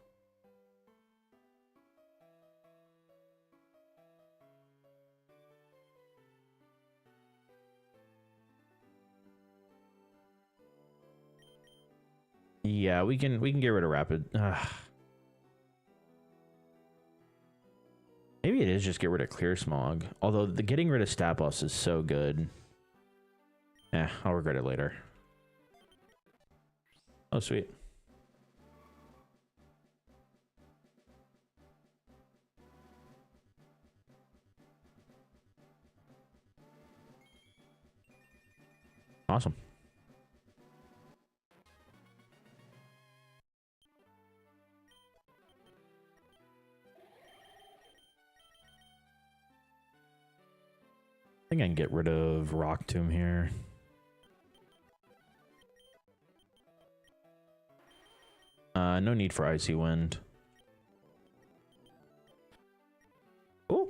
Yeah, we can get rid of Rapid. it is just get rid of Clear Smog. Although the getting rid of stat buffs is so good. I'll regret it later. Oh, sweet. Awesome. I think I can get rid of Rock Tomb here. No need for Icy Wind. Oh.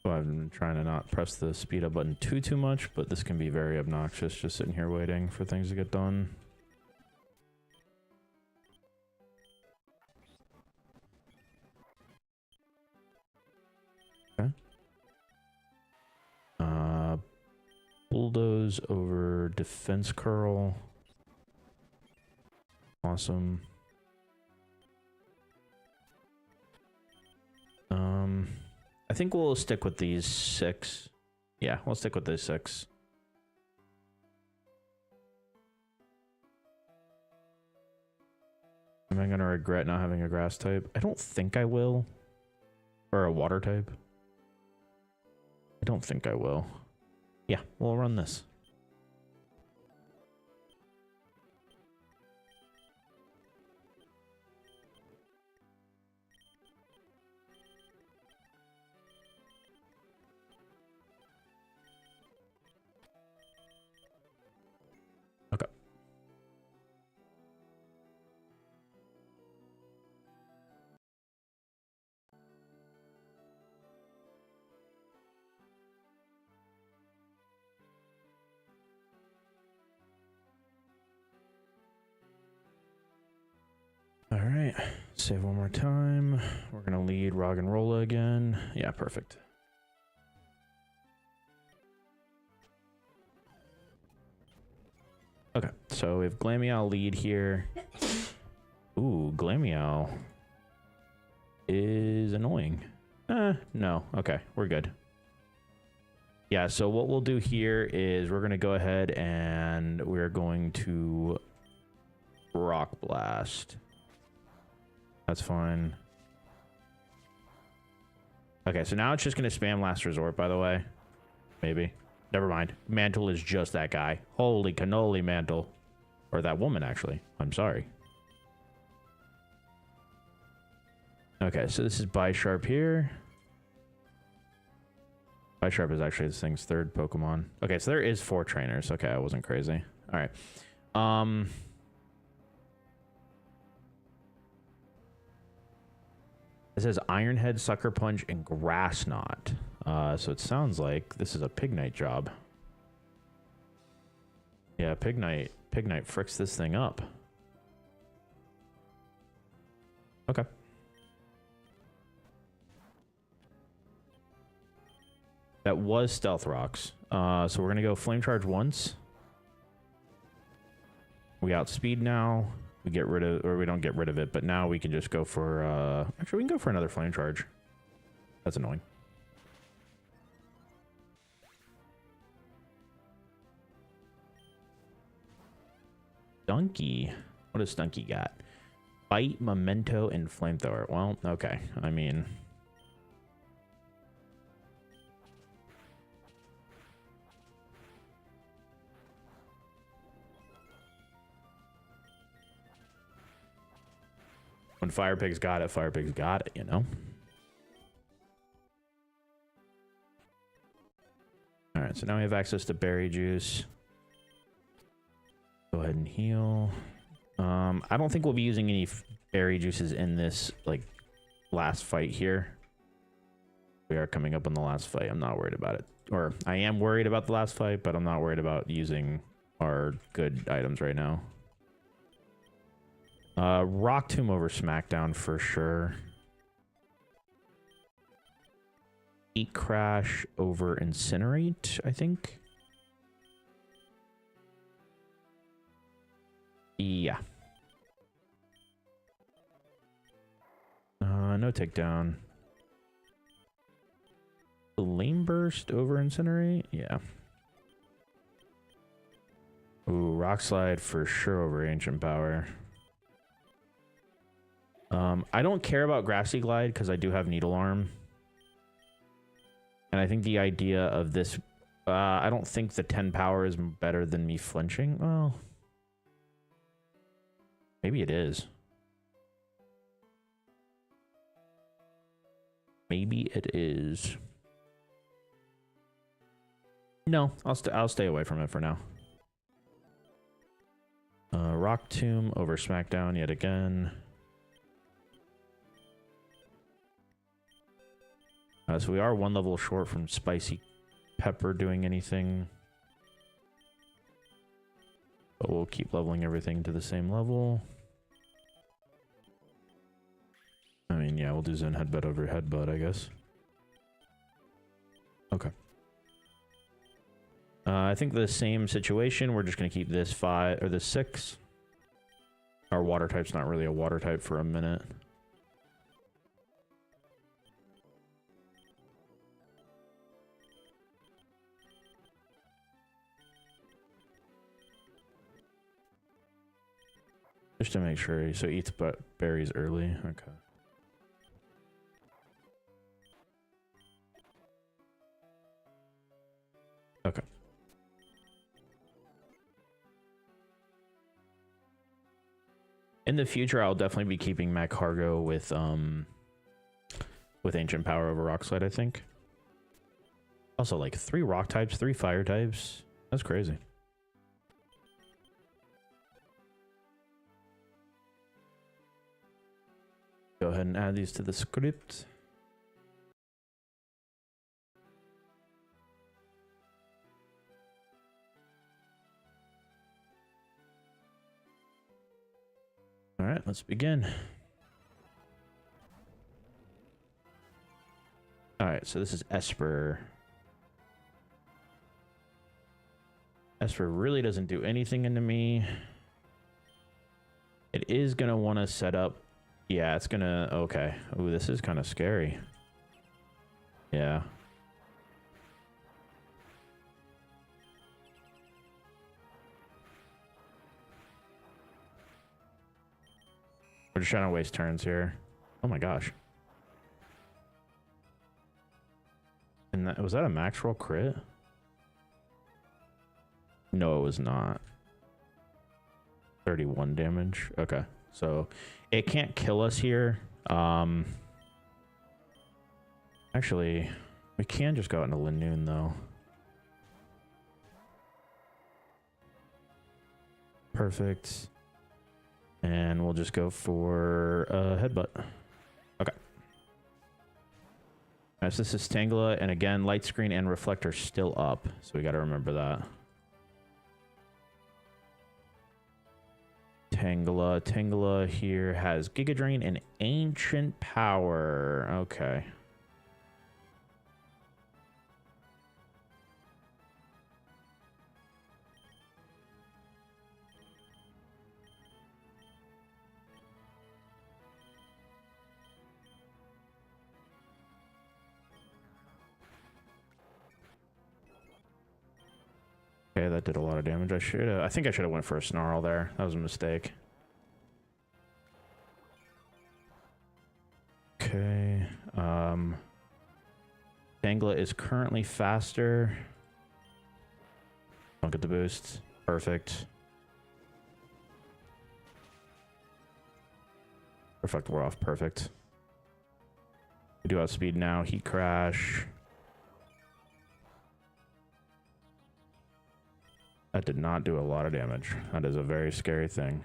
So I've been trying to not press the speed up button too much, but this can be very obnoxious just sitting here waiting for things to get done. Okay. Bulldoze over Defense Curl. Awesome. I think we'll stick with these 6. Yeah, we'll stick with these 6. Am I gonna regret not having a grass type? I don't think I will. Or a water type. I don't think I will. Yeah, we'll run this. Okay. All right, save one more time. We're gonna lead Rog and Rolla again. Yeah, perfect. Okay, so we have Glameow lead here. Ooh, Glameow is annoying. No, okay, we're good. Yeah, so what we'll do here is we're gonna go ahead and we're going to Rock Blast. That's fine. Okay, so now it's just going to spam Last Resort, by the way. Maybe. Never mind. Mantle is just that guy. Holy cannoli, Mantle. Or that woman, actually. I'm sorry. Okay, so this is Bisharp here. Bisharp is actually this thing's 3rd Pokemon. Okay, so there is 4 trainers. Okay, I wasn't crazy. All right. It says Iron Head, Sucker Punch, and Grass Knot. So it sounds like this is a Pignite job. Yeah, Pignite fricks this thing up. Okay. That was Stealth Rocks. So we're going to go Flame Charge once. We outspeed now. We get rid of, or we don't get rid of it, but now we can just go for, actually we can go for another Flame Charge. That's annoying. Stunky. What does Stunky got? Bite, Memento, and Flamethrower. Well, okay. I mean... when Fire Pig's got it, Fire Pig's got it, you know? Alright, so now we have access to Berry Juice. Go ahead and heal. I don't think we'll be using any Berry Juices in this, like, last fight here. We are coming up on the last fight. I'm not worried about it. Or, I am worried about the last fight, but I'm not worried about using our good items right now. Rock Tomb over Smackdown for sure. Eat Crash over Incinerate, I think. Yeah. no takedown. Flame burst over incinerate? Yeah. Ooh, rock slide for sure over ancient power. I don't care about grassy glide because I do have needle arm. And I think the idea of this, I don't think the 10 power is better than me flinching. Well, maybe it is. Maybe it is. No, I'll stay away from it for now. Rock Tomb over Smackdown yet again. So we are one level short from Spicy Pepper doing anything. But we'll keep leveling everything to the same level. I mean, yeah, we'll do Zen Headbutt over Headbutt, I guess. Okay. I think the same situation. We're just going to keep this 5 or this 6. Our water type's not really a water type for a minute. Just to make sure. So eats berries early. Okay. Okay. In the future, I'll definitely be keeping Mac Cargo with Ancient Power over Rock Slide, I think. Also, like 3 rock types, 3 fire types. That's crazy. Go ahead and add these to the script. All right, let's begin. All right, so this is Esper. Esper really doesn't do anything into me. It is going to want to set up. Yeah, it's going to. Okay. Ooh, this is kind of scary. Yeah. We're just trying to waste turns here. Oh my gosh. And that, was that a max roll crit? No, it was not. 31 damage. Okay. So it can't kill us here. Actually, we can just go out into Linoon though. Perfect. And we'll just go for Headbutt. Okay. Alright, so this is Tangela, and again, light screen and reflector still up, so we got to remember that. Tangela here has Giga Drain and Ancient Power. Okay. Okay, that did a lot of damage. I think I should have went for a Snarl there. That was a mistake. Okay. Tangela is currently faster. Don't get the boost. Perfect. Perfect, we're off. Perfect. We do have speed now. Heat Crash. That did not do a lot of damage. That is a very scary thing.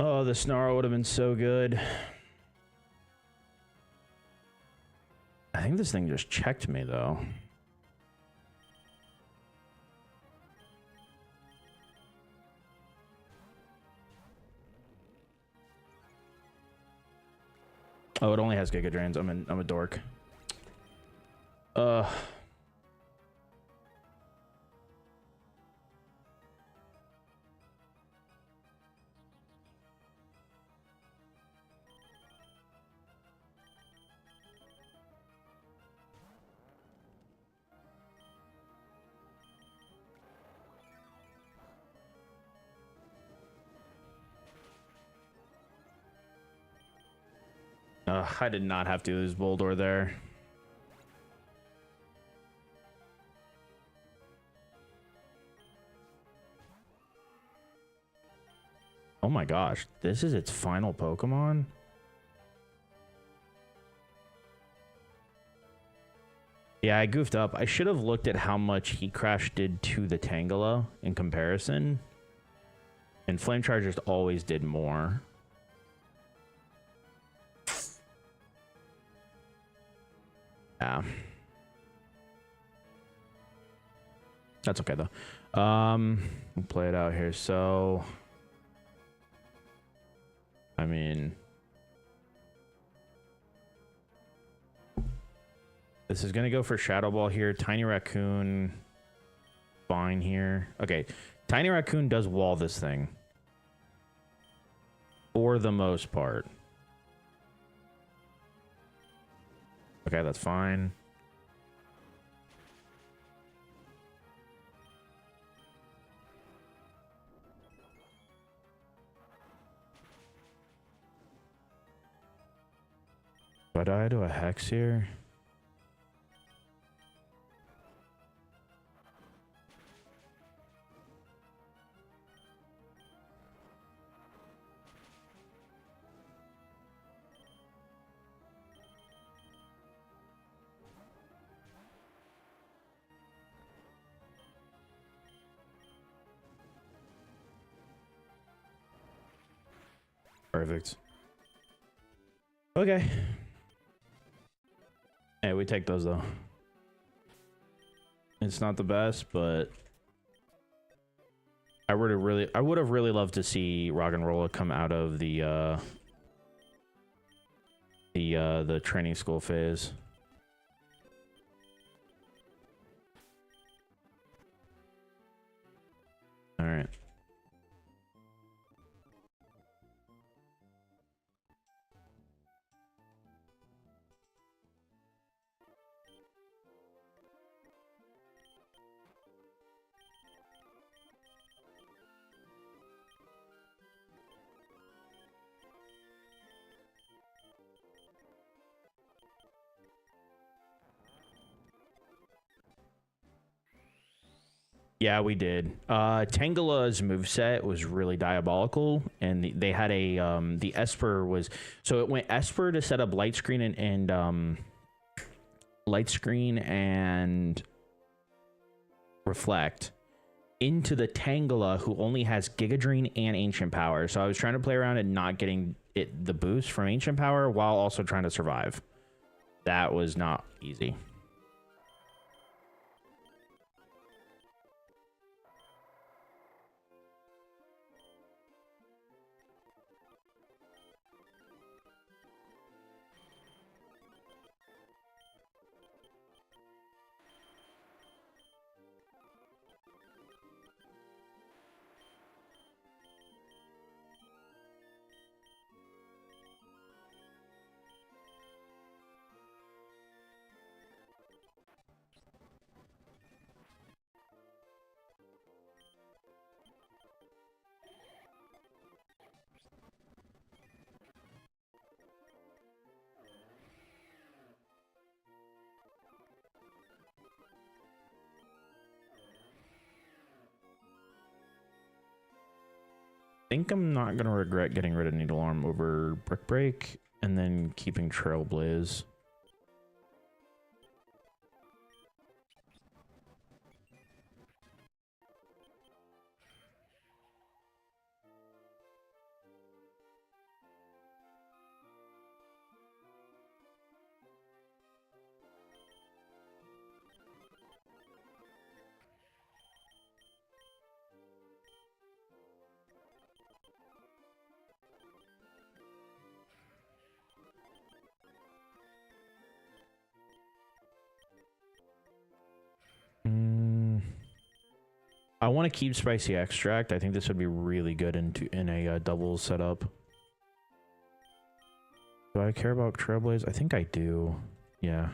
Oh, the Snarl would have been so good. I think this thing just checked me, though. Oh, it only has Giga Drains. I'm a dork. I did not have to lose Boldor there. Oh my gosh, this is its final Pokemon? Yeah, I goofed up. I should have looked at how much Heat Crash did to the Tangela in comparison. And Flame Charge just always did more. Yeah. That's okay, though. We'll play it out here. So, I mean, this is going to go for Shadow Ball here. Tiny Raccoon, fine here. Okay, Tiny Raccoon does wall this thing. For the most part. Okay, that's fine. Do I die to a Hex here? Perfect. Okay. Hey, we take those though. It's not the best, but I would have really loved to see Roggenrola come out of the training school phase. All right. Yeah, we did. Tangela's moveset was really diabolical, and they had a the Esper was, so it went Esper to set up light screen and light screen and reflect into the Tangela, who only has Giga Drain and Ancient Power. So I was trying to play around and not getting the boost from Ancient Power while also trying to survive. That was not easy. I think I'm not going to regret getting rid of Needle Arm over Brick Break and then keeping Trailblaze. want to keep spicy extract. I think this would be really good in a double setup. Do I care about Trailblaze? I think I do. Yeah.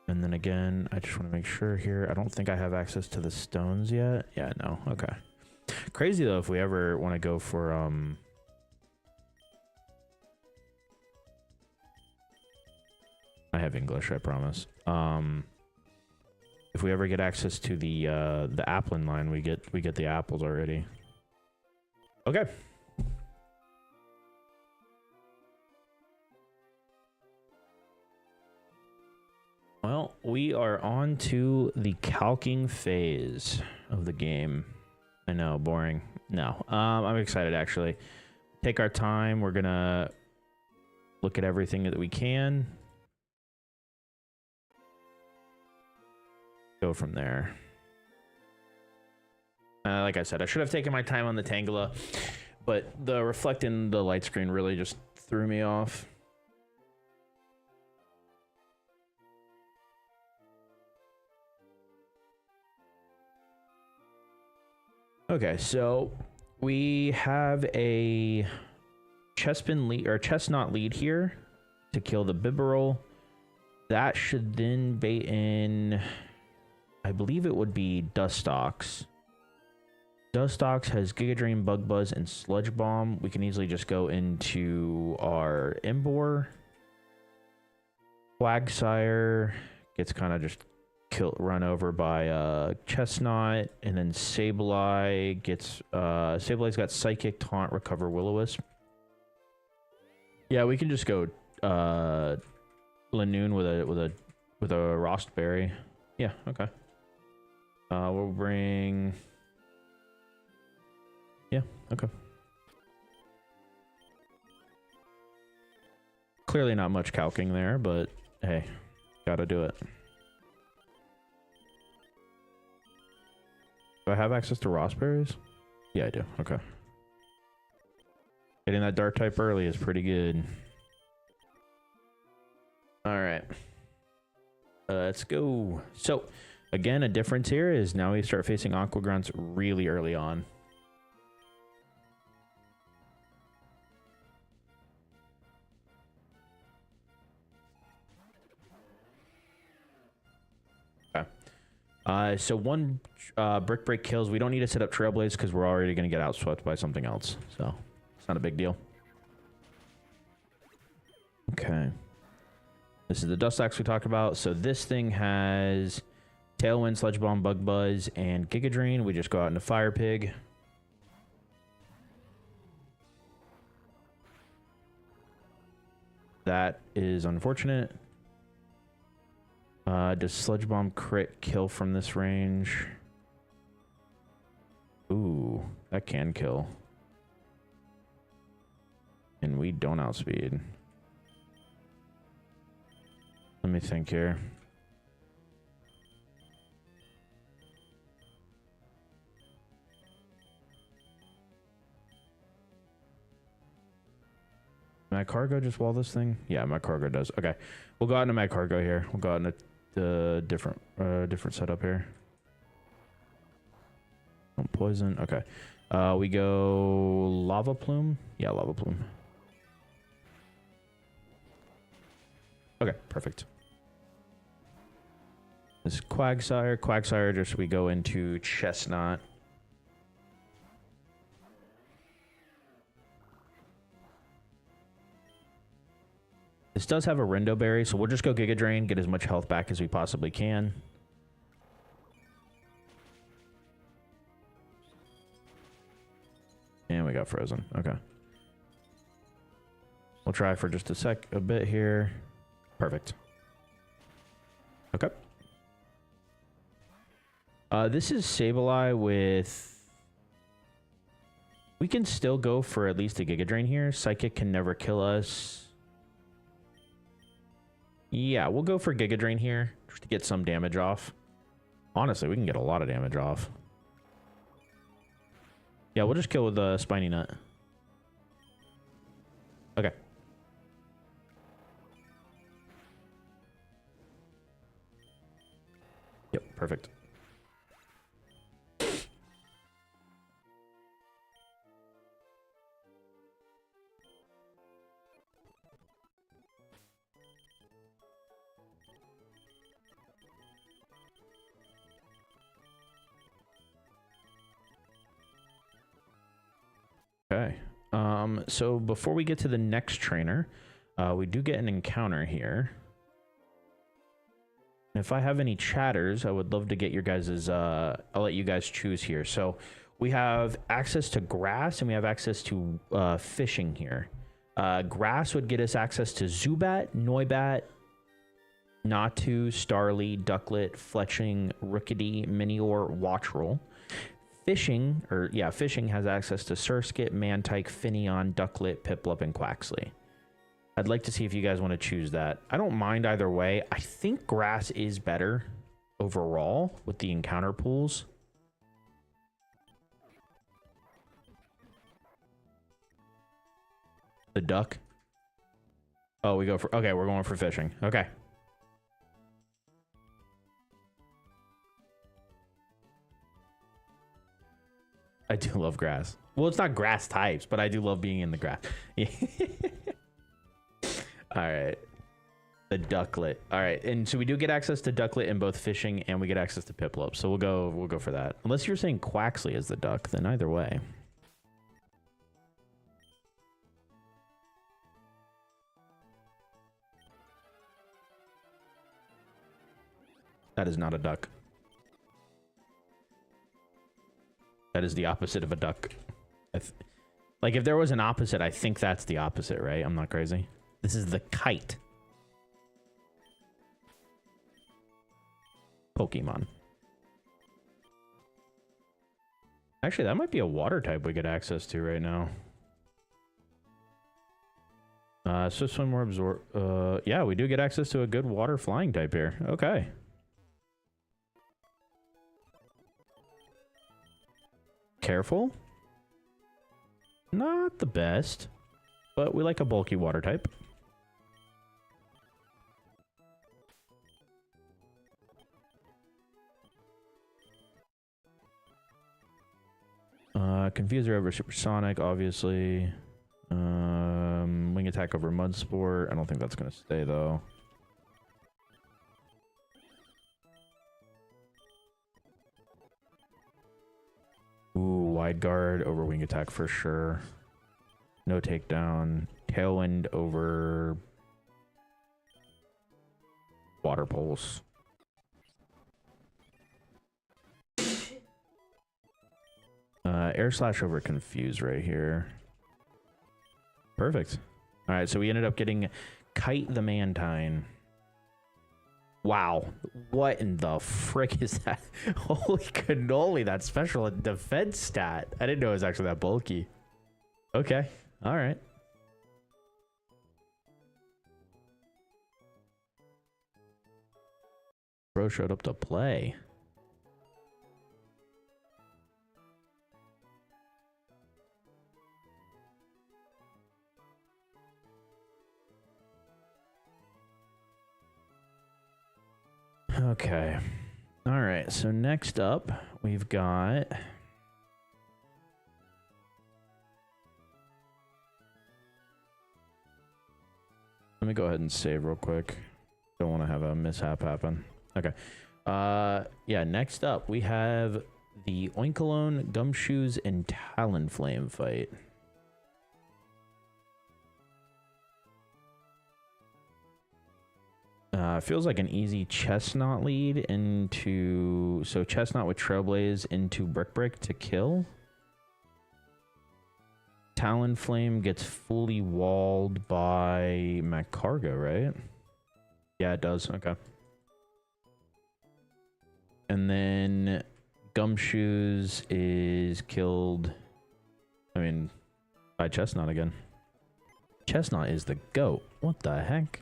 And then again, I just want to make sure here. I don't think I have access to the stones yet. Yeah, no. Okay. Crazy though if we ever want to go for I have English, I promise. If we ever get access to the Applin line, we get the apples already. Okay. Well, we are on to the calking phase of the game. I know, boring. No, I'm excited actually. Take our time. We're gonna look at everything that we can. Go from there. Like I said, I should have taken my time on the Tangela, but the reflect in the light screen really just threw me off. Okay, so we have a chestpin lead or chestnut lead here to kill the Bibarel. That should then bait in, I believe it would be Dustox. Dustox has Giga Drain, Bug Buzz, and Sludge Bomb. We can easily just go into our Embor. Quagsire gets kind of just run over by Chestnut, and then Sableye gets Sableye's got Psychic, Taunt, Recover, Will-O-Wisp. Yeah, we can just go Lanoon with a Rostberry. Yeah, okay. We'll bring. Yeah, okay. Clearly not much calking there, but hey, gotta do it. Do I have access to Rostberries? Yeah, I do. Okay. Getting that dark type early is pretty good. All right. Let's go. So, again, a difference here is now we start facing Aqua Grunts really early on. So one Brick Break kills. We don't need to set up Trailblaze because we're already going to get outswept by something else. So it's not a big deal. Okay. This is the Dustox we talked about. So this thing has Tailwind, Sludge Bomb, Bug Buzz, and Giga Drain. We just go out into Fire Pig. That is unfortunate. Does Sludge Bomb crit kill from this range? Ooh, that can kill. And we don't outspeed. Let me think here. My cargo just wall this thing? Yeah, my cargo does. Okay, we'll go out into my cargo here. We'll go out into the different setup here. Oh, poison. Okay, we go Lava Plume. Yeah, Lava Plume. Okay, perfect. This is Quagsire. Quagsire, just we go into Chestnut. This does have a Rindo Berry, so we'll just go Giga Drain, get as much health back as we possibly can. And we got frozen. Okay. We'll try for just a bit here. Perfect. Okay. This is Sableye with... We can still go for at least a Giga Drain here. Psychic can never kill us. Yeah, we'll go for Giga Drain here just to get some damage off. Honestly, we can get a lot of damage off. Yeah, we'll just kill with the Spiny Nut. Okay. Yep, perfect. Okay. So before we get to the next trainer, we do get an encounter here. If I have any chatters, I would love to get your guys's, I'll let you guys choose here. So we have access to grass and we have access to fishing here. Grass would get us access to Zubat, Noibat, Natu, Starly, Ducklet, Fletching, Rookidee, Minior, Watchroll. Fishing has access to Surskit, Mantike, Finneon, Ducklet, Piplup, and Quaxley. I'd like to see if you guys want to choose that. I don't mind either way. I think grass is better overall with the encounter pools. The duck. Oh, we go for... Okay, we're going for fishing. Okay. I do love grass. Well, it's not grass types, but I do love being in the grass. All right. The Ducklet. All right. And so we do get access to Ducklet in both fishing and we get access to Piplup. So we'll go for that. Unless you're saying Quaxley is the duck, then either way. That is not a duck. That is the opposite of a duck. Like, if there was an opposite, I think that's the opposite, right? I'm not crazy. This is the kite. Pokemon. Actually, that might be a water type we get access to right now. So swim more absorb. Yeah, we do get access to a good water flying type here. Okay. Careful. Not the best, but we like a bulky water type. Confuser over Supersonic, obviously. Wing attack over Mud Sport. I don't think that's going to stay, though. Ooh, wide guard over wing attack for sure. No takedown. Tailwind over water pulse. Air slash over confuse right here. Perfect. All right, so we ended up getting Kite the Mantine. Wow, what in the frick is that? Holy cannoli, that special defense stat. I didn't know it was actually that bulky. Okay, all right. Bro showed up to play. Okay. All right. So next up, we've got... Let me go ahead and save real quick. Don't want to have a mishap happen. Okay. Yeah, next up, we have the Oinkologne, Gumshoes, and Talonflame fight. Feels like an easy Chestnut lead into... So Chestnut with Trailblaze into Brick to kill. Talonflame gets fully walled by Magcargo, right? Yeah, it does. Okay. And then Gumshoes is killed... I mean, by Chestnut again. Chestnut is the GOAT. What the heck?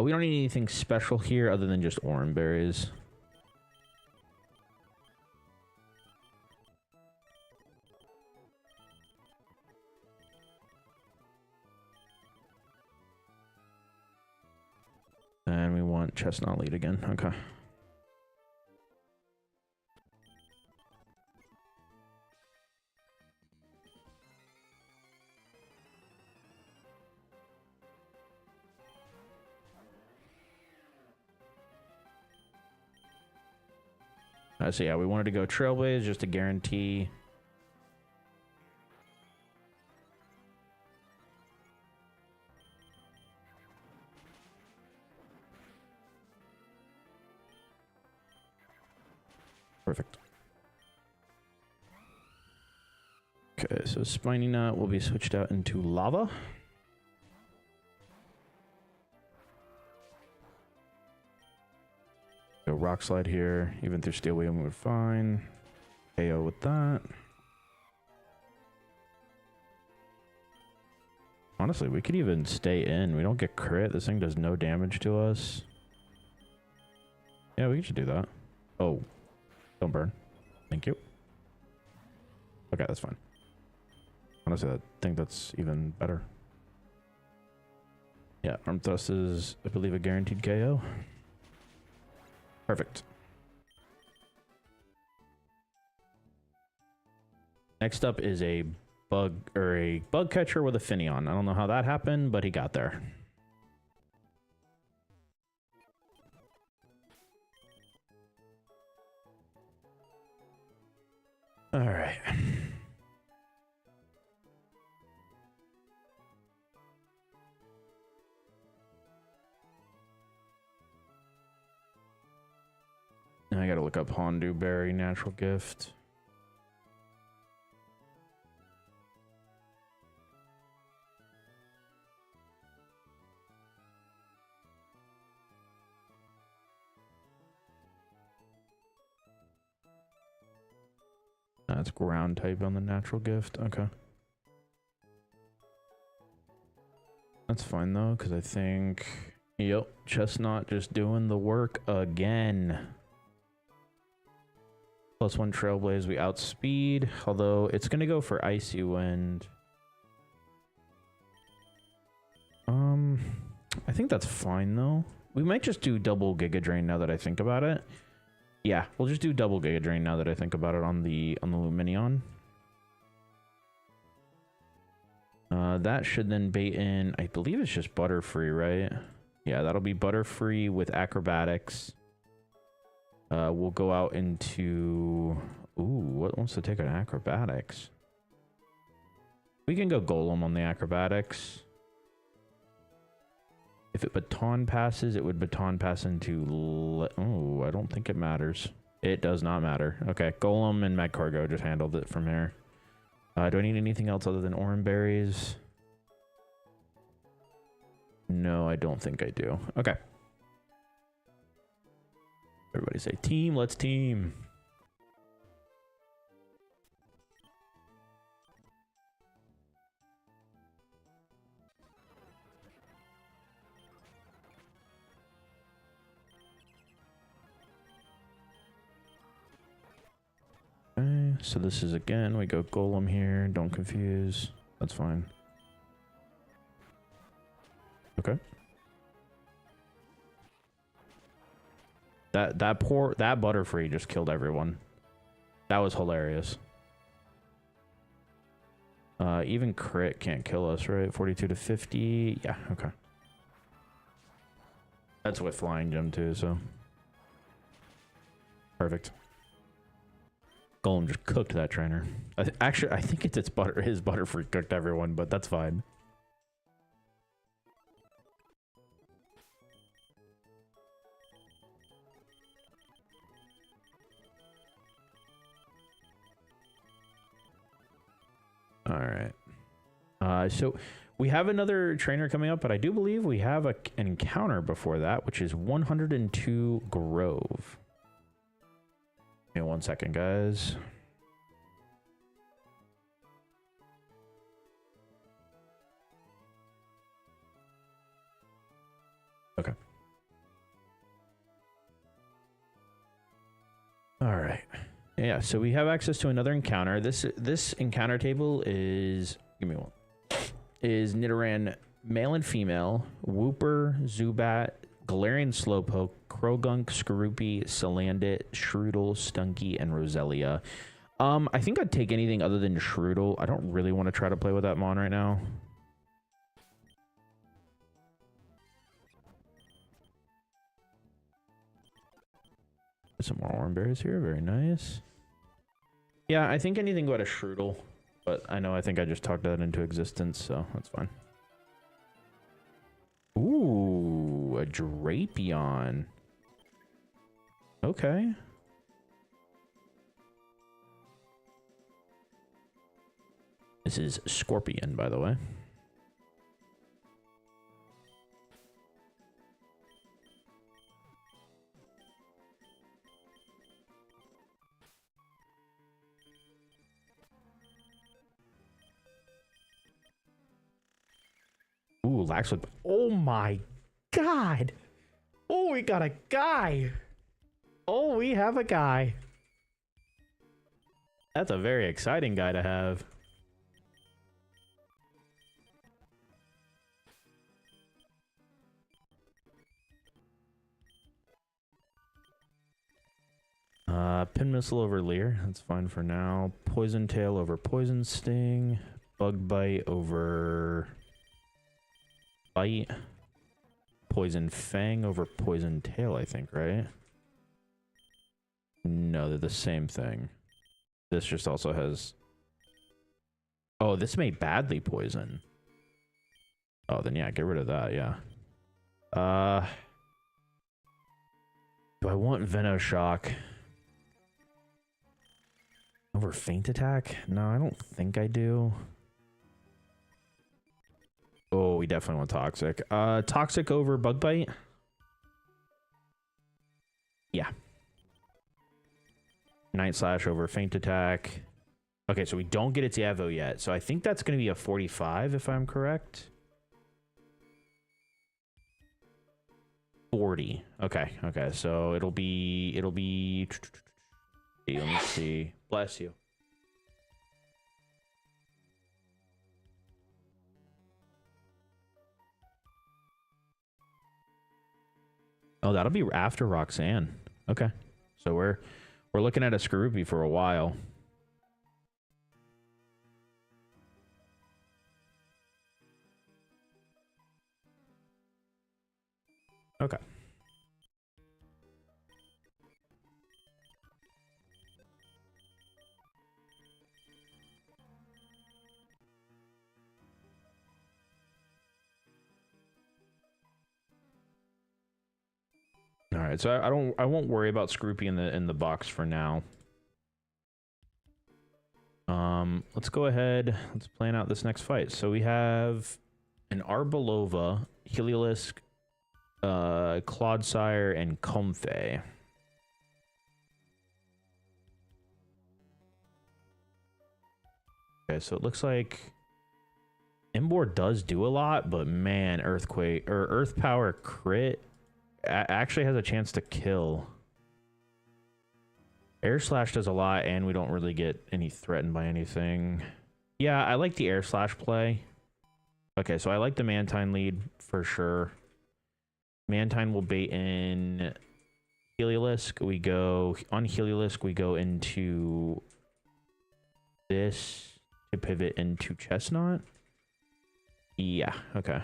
We don't need anything special here other than just orange berries. And we want Chestnut lead again. Okay. So yeah, we wanted to go Trailblaze just to guarantee Perfect. Okay, so Spiny Nut will be switched out into Lava. Go Rock Slide here. Even through Steel Wheel, we're fine. KO with that. Honestly, we could even stay in. We don't get crit. This thing does no damage to us. Yeah, we should do that. Oh, don't burn. Thank you. Okay, that's fine. Honestly, I think that's even better. Yeah, Arm Thrust is, I believe, a guaranteed KO. Perfect. Next up is a bug catcher with a Finneon. I don't know how that happened, but he got there. All right. Now I gotta look up Hondu Berry Natural Gift. That's ground type on the natural gift. Okay. That's fine though, because I think... Yep, Chestnut just doing the work again. +1 Trailblaze, we outspeed. Although, it's going to go for Icy Wind. I think that's fine though. We might just do double Giga Drain now that I think about it. Yeah, we'll just do double Giga Drain now that I think about it on the Luminion. That should then bait in, I believe it's just Butterfree, right? Yeah, that'll be Butterfree with Acrobatics. We'll go out into... Ooh, what wants to take an Acrobatics? We can go Golem on the Acrobatics. If it Baton passes, it would Baton pass into... Oh, I don't think it matters. It does not matter. Okay, Golem and Magcargo just handled it from here. Do I need anything else other than Oran Berries? No, I don't think I do. Okay. Everybody say team, let's team. Okay, so this is again, we go Golem here, don't confuse. That's fine. Okay. That Butterfree just killed everyone. That was hilarious. Even crit can't kill us, right? 42 to 50. Yeah, okay. That's with Flying Gem too, so. Perfect. Golem just cooked that trainer. Actually, I think it's his Butterfree cooked everyone, but that's fine. All right. So we have another trainer coming up, but I do believe we have an encounter before that, which is 102 Grove. Give me 1 second, guys. Okay. All right. Yeah, so we have access to another encounter. This encounter table is, give me one, is Nidoran male and female, Wooper, Zubat, Galarian Slowpoke, Krogunk, Skorupi, Salandit, Shroodle, Stunky, and Roselia. I think I'd take anything other than Shroodle. I don't really want to try to play with that Mon right now. Some more Oran Berries here, very nice. Yeah, I think anything but a Shroodle, but I think I just talked that into existence, so that's fine. Ooh, a Drapion. Okay. This is Scorpion, by the way. Ooh, Laxwood. Oh my god. Oh, we got a guy. Oh, we have a guy. That's a very exciting guy to have. Pin Missile over Leer. That's fine for now. Poison Tail over Poison Sting. Bug Bite over Bite. Poison Fang over Poison Tail, I think, right? No, they're the same thing. This just also has... Oh, this may badly poison. Oh, then yeah, get rid of that, yeah. Do I want Venoshock over Feint Attack? No, I don't think I do. Oh, we definitely want Toxic. Toxic over Bug Bite? Yeah. Night Slash over Feint Attack. Okay, so we don't get its Evo yet. So I think that's going to be a 45, if I'm correct. 40. Okay, okay. So it'll be... Let me see. Bless you. Oh, that'll be after Roxanne. Okay. So we're looking at a Skorupi for a while. Okay. All right, so I won't worry about Skorupi in the box for now. Let's go ahead. Let's plan out this next fight. So we have an Arbulova, Heliolisk, Clodsire, and Comfey. Okay, so it looks like Embor does do a lot, but man, Earthquake or Earth Power crit actually has a chance to kill. Air Slash does a lot, and we don't really get any threatened by anything. Yeah, I like the Air Slash play. Okay, so I like the Mantine lead for sure. Mantine will bait in Heliolisk. We go on Heliolisk. We go into this to pivot into Chestnut. Yeah, okay.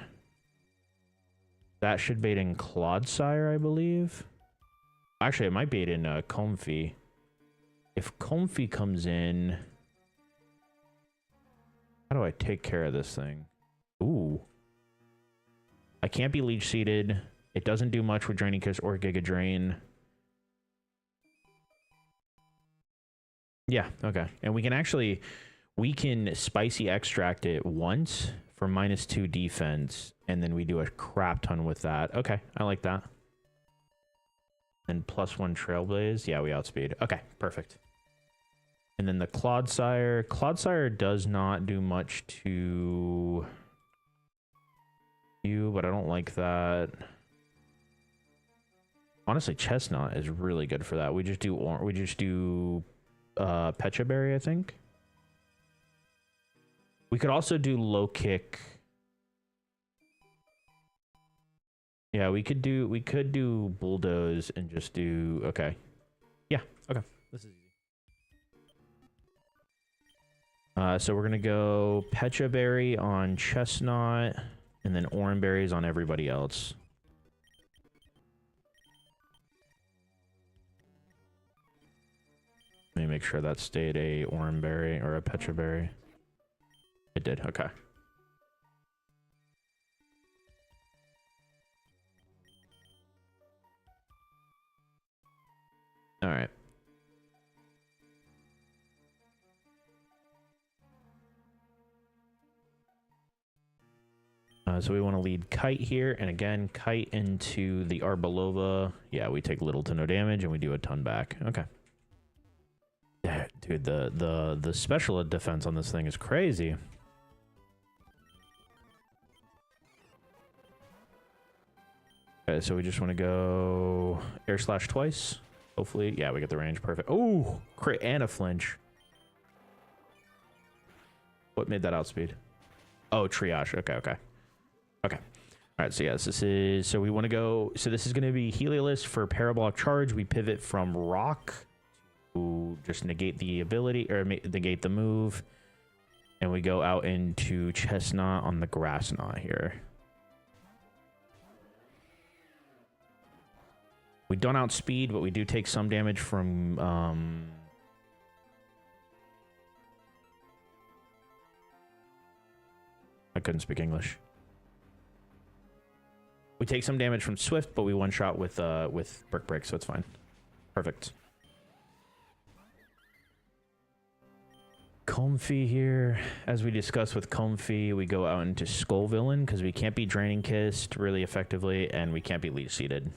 That should bait in Clodsire, I believe. Actually, it might bait in Comfey. If Comfey comes in... How do I take care of this thing? Ooh. I can't be leech seeded. It doesn't do much with Draining Kiss or Giga Drain. Yeah, okay. And we can actually... We can Spicy Extract it once for -2 defense, and then we do a crap ton with that. Okay, I like that. And +1 Trailblaze. Yeah, we outspeed. Okay, perfect. And then the Clodsire. Clodsire does not do much to you, but I don't like that. Honestly, Chestnut is really good for that. We just do Pecha Berry, I think. We could also do Low Kick. Yeah, we could do Bulldoze and just do... Okay. Yeah, okay. This is easy. So we're going to go Pecha Berry on Chestnut, and then Oran Berries on everybody else. Let me make sure that stayed a Oran Berry or a Pecha Berry. It did, okay. All right. So we want to lead Kite here, and again, Kite into the Arbelova. Yeah, we take little to no damage, and we do a ton back. Okay. Yeah, dude, the special defense on this thing is crazy. Okay, so we just want to go air slash twice. Hopefully, yeah, we get the range. Perfect. Oh, crit and a flinch. What made that outspeed? Oh, triage. Okay, okay. Okay. All right, so yes, this is... So we want to go... So this is going to be Heliolist for Parabolic Charge. We pivot from Rock to just negate the ability, or negate the move. And we go out into Chestnut on the Grass Knot here. We don't outspeed, but we do take some damage from... I couldn't speak English. We take some damage from Swift, but we one-shot with Brick Break, so it's fine. Perfect. Comfy here. As we discussed with Comfy, we go out into Skull Villain, because we can't be Draining Kissed really effectively, and we can't be Leech Seated.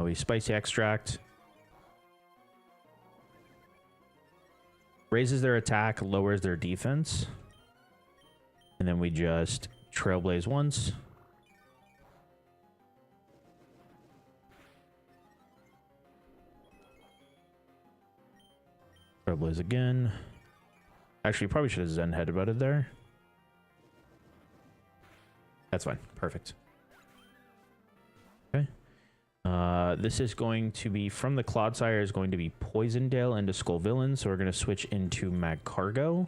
We Spicy Extract. Raises their attack, lowers their defense. And then we just Trailblaze once. Trailblaze again. Actually, probably should have Zen headbutted there. That's fine. Perfect. Okay. This is going to be from the Clodsire is going to be Poisondale into Skull Villain, so we're going to switch into Mag Cargo.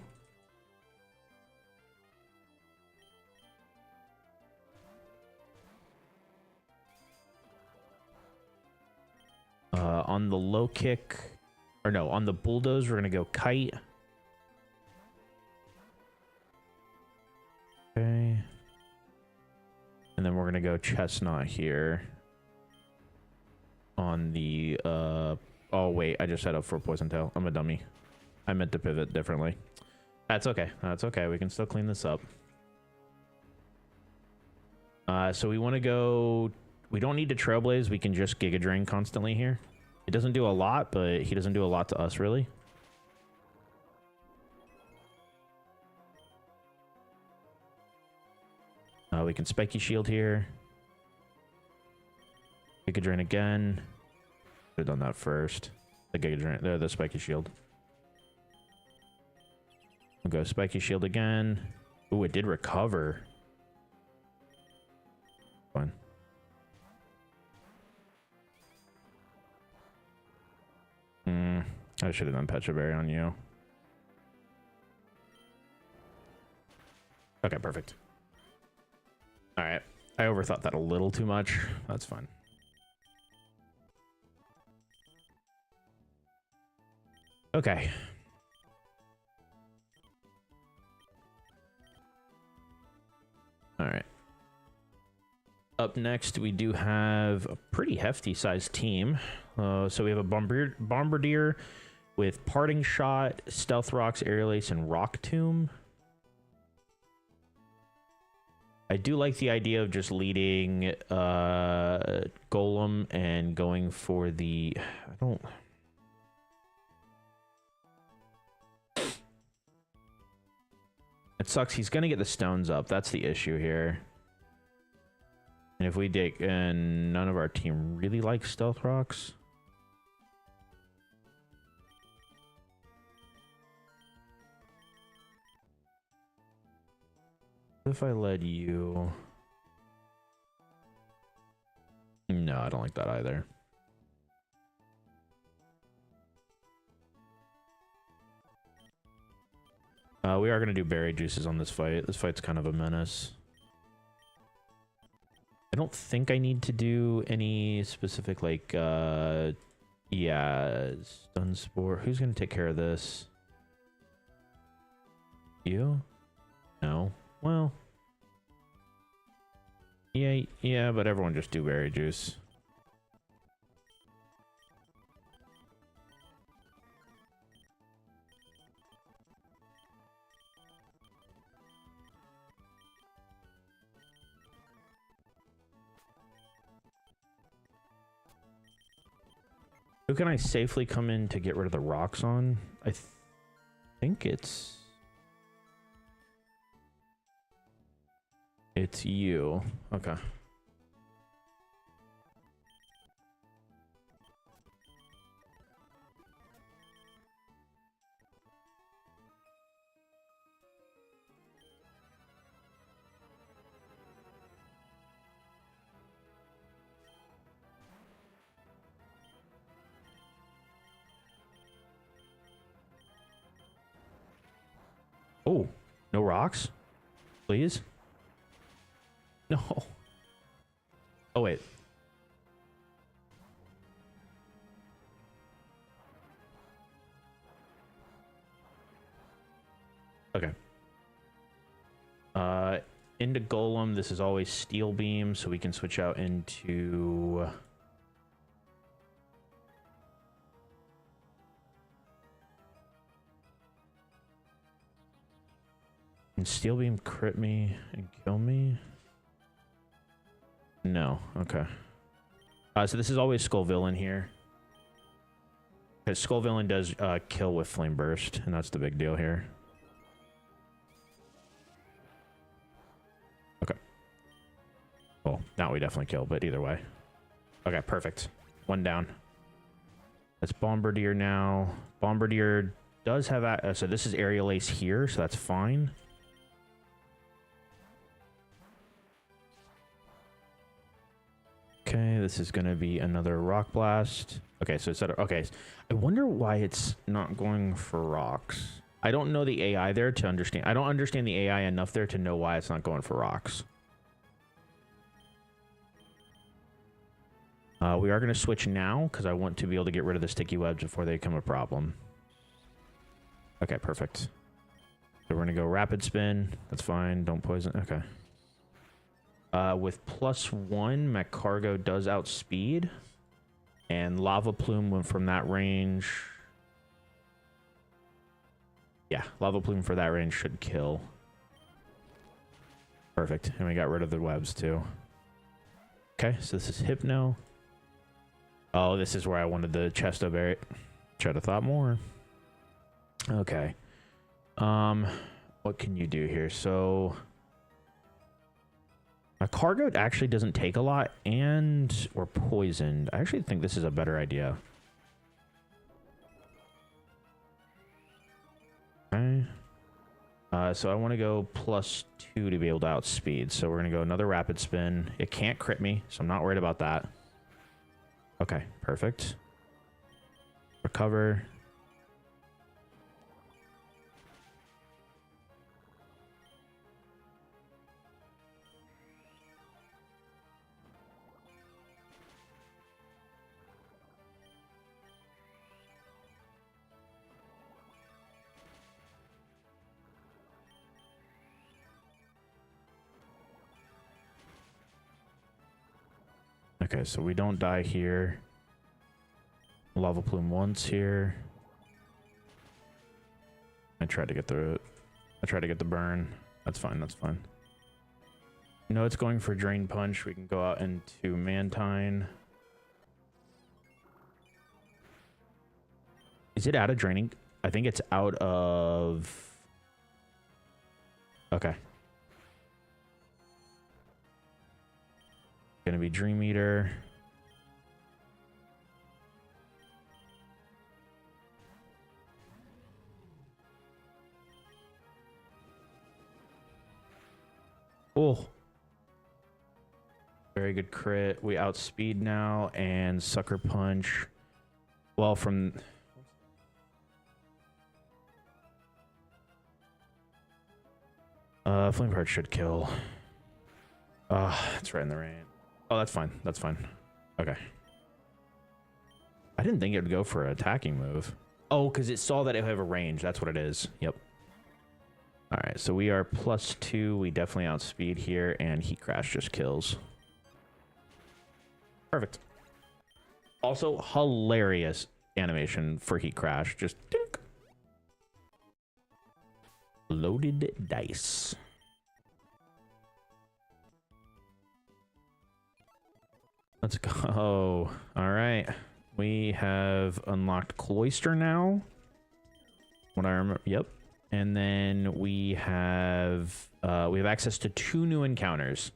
On the low kick, or no, on the Bulldoze, we're going to go Kite. Okay. And then we're going to go Chestnut here. On the, oh wait, I just set up for Poison Tail. I'm a dummy. I meant to pivot differently. That's okay. That's okay. We can still clean this up. So we want to go... We don't need to Trailblaze. We can just Giga Drain constantly here. It doesn't do a lot, but he doesn't do a lot to us, really. We can Spiky Shield here. Giga Drain again. Should have done that first. The Giga Drain, the Spiky Shield. We'll go Spiky Shield again. Ooh, it did recover. Fine. I should have done Petra Berry on you. Okay, perfect. Alright. I overthought that a little too much. That's fine. Okay. All right. Up next, we do have a pretty hefty sized team. So we have a Bombardier with Parting Shot, Stealth Rocks, Aerial Ace, and Rock Tomb. I do like the idea of just leading Golem and going for the... I don't... It sucks. He's going to get the stones up. That's the issue here. And if we dig... And none of our team really likes Stealth Rocks. What if I led you... No, I don't like that either. We are going to do berry juices on this fight. This fight's kind of a menace. I don't think I need to do any specific, like, yeah, Stun Spore. Who's going to take care of this? You? No. Well. Yeah, but everyone just do berry juice. Who can I safely come in to get rid of the rocks on? I think it's you. Okay. Oh, no rocks? Please? No. Oh, wait. Okay. Into Golem, this is always Steel Beam, so we can switch out into... Can Steel Beam crit me and kill me? No. Okay. So this is always Skull Villain here. Because Skull Villain does kill with Flame Burst, and that's the big deal here. Okay. Well, now we definitely kill, but either way. Okay, perfect. One down. That's Bombardier now. Bombardier does have... so this is Aerial Ace here, so that's fine. Okay, this is going to be another Rock Blast. Okay, so okay, I wonder why it's not going for rocks. I don't know the AI there to understand. I don't understand the AI enough there to know why it's not going for rocks. We are going to switch now because I want to be able to get rid of the sticky webs before they become a problem. Okay, perfect. So we're going to go Rapid Spin. That's fine. Don't poison. Okay. With +1, my cargo does outspeed. And Lava Plume went from that range. Yeah, Lava Plume for that range should kill. Perfect. And we got rid of the webs too. Okay, so this is Hypno. Oh, this is where I wanted the Chesto Berry. Should have thought more. Okay. What can you do here? So... a cargo actually doesn't take a lot, and we're poisoned. I actually think this is a better idea. Okay. So I want to go +2 to be able to outspeed. So we're going to go another Rapid Spin. It can't crit me, so I'm not worried about that. Okay, perfect. Recover. Okay, so we don't die here. Lava Plume once here. I tried to get the burn. That's fine, that's fine. No, it's going for Drain Punch. We can go out into Mantine. Is it out of draining? I think it's out of... Okay. Gonna be Dream Eater. Oh. Very good crit. We outspeed now and Sucker Punch. Well, from... Flame Heart should kill. It's right in the rain. Oh, that's fine. That's fine. Okay. I didn't think it would go for an attacking move. Oh, because it saw that it would have a range. That's what it is. Yep. All right, so we are +2. We definitely outspeed here, and Heat Crash just kills. Perfect. Also, hilarious animation for Heat Crash. Just dink. Loaded dice. Let's go. All right. We have unlocked Cloister now. What I remember, yep. And then we have access to 2 new encounters.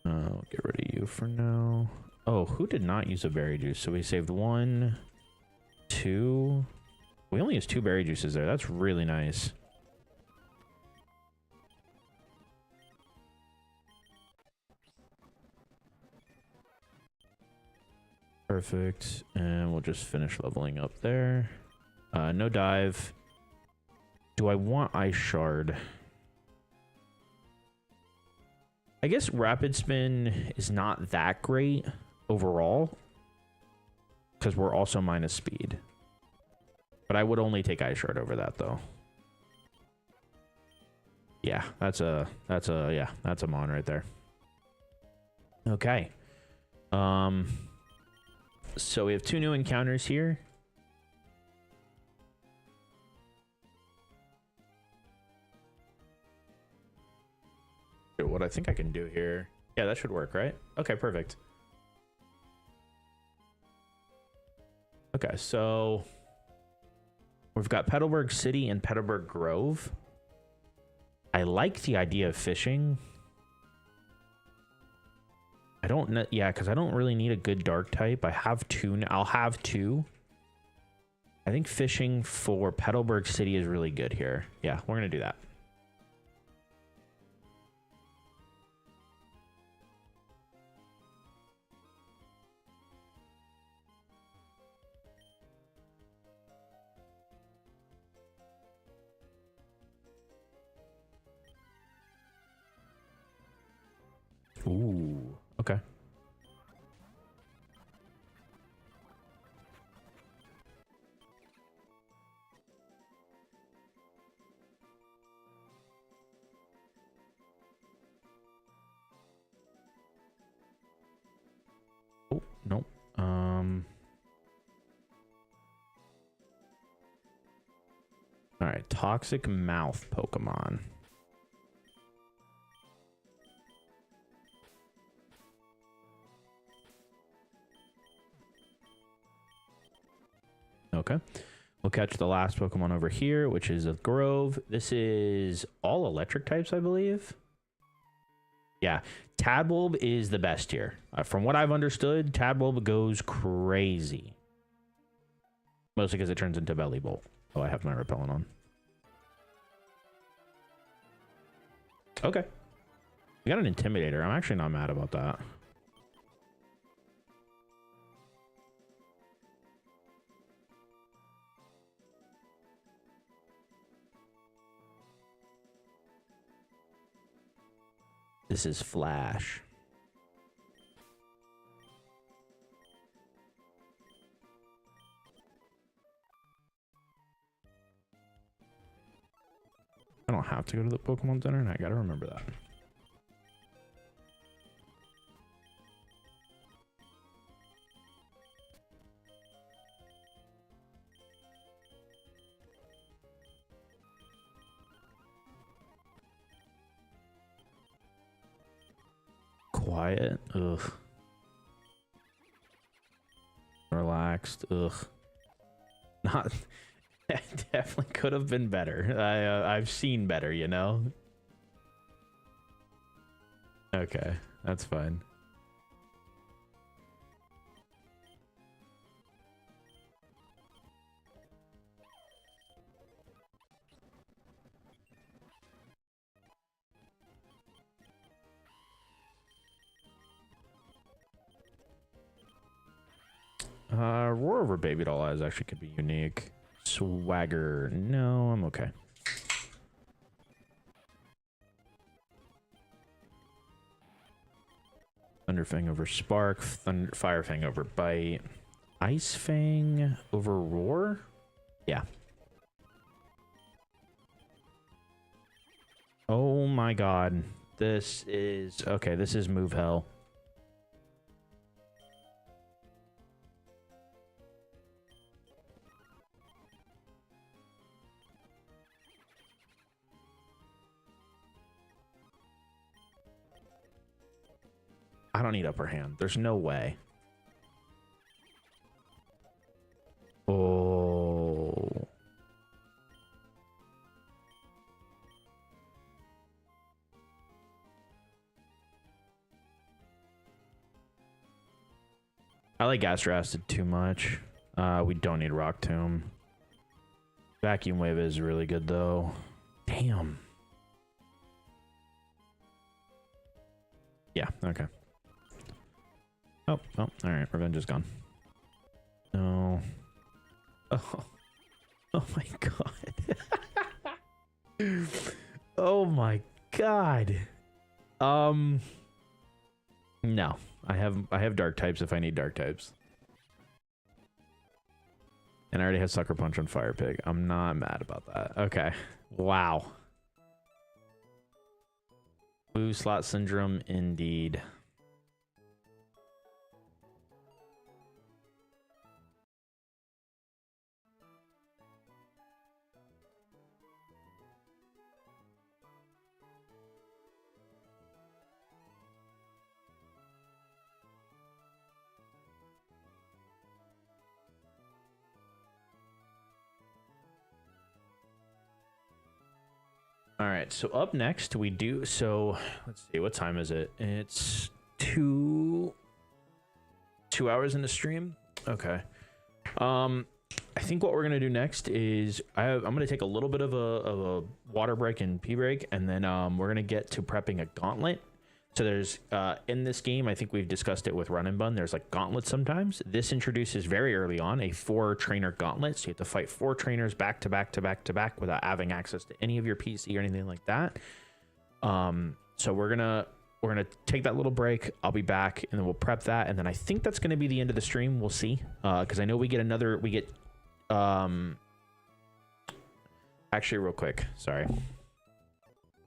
I'll get rid of you for now. Oh, who did not use a berry juice? So we saved 1, 2. We only used 2 berry juices there. That's really nice. Perfect. And we'll just finish leveling up there. No dive. Do I want Ice Shard? I guess Rapid Spin is not that great overall, because we're also minus speed. But I would only take Ice Shard over that, though. Yeah, that's a mon right there. Okay. So we have 2 new encounters here. What I think I can do here. Yeah, that should work, right? Okay, perfect. Okay, so we've got Petalburg City and Petalburg Grove. I like the idea of fishing. I don't know, yeah, because I don't really need a good dark type. I have 2. I'll have 2. I think fishing for Petalburg City is really good here. Yeah, we're gonna do that. Ooh, okay. Oh, nope. All right, Toxic Mouth Pokemon. Okay. We'll catch the last Pokemon over here, which is a Grove. This is all electric types, I believe. Yeah, Tadbulb is the best here. From what I've understood, Tadbulb goes crazy. Mostly because it turns into Belly Bolt. Oh, I have my repellent on. Okay. We got an Intimidator. I'm actually not mad about that. This is Flash. I don't have to go to the Pokemon Center, and I gotta remember that. Quiet. Ugh. Relaxed. Ugh. Not. Definitely could have been better. I've seen better, you know. Okay, that's fine. Roar over Baby Doll Eyes actually could be unique. Swagger. No, I'm okay. Thunderfang over Spark. Firefang over Bite. Ice Fang over Roar? Yeah. Oh my god. This is... Okay, this is move hell. I don't need upper hand. There's no way. Oh. I like Astrasted too much. We don't need Rock Tomb. Vacuum Wave is really good though. Damn. Yeah, okay. Oh, alright, Revenge is gone. No. Oh. Oh my god. Oh my god. No. I have dark types if I need dark types. And I already have Sucker Punch on Fire Pig. I'm not mad about that. Okay. Wow. Blue Slot Syndrome indeed. All right, so up next we do, so let's see, what time is it? It's 2 hours into stream. Okay. I think what we're gonna do next is I'm gonna take a little bit of a water break and pee break, and then we're gonna get to prepping a gauntlet. So there's in this game, I think we've discussed it with Run and Bun, there's like gauntlets sometimes. This introduces very early on a 4-trainer gauntlet. So you have to fight 4 trainers back to back to back to back without having access to any of your PC or anything like that. So we're gonna take that little break. I'll be back and then we'll prep that. And then I think that's gonna be the end of the stream. We'll see. Because I know we get actually real quick, sorry.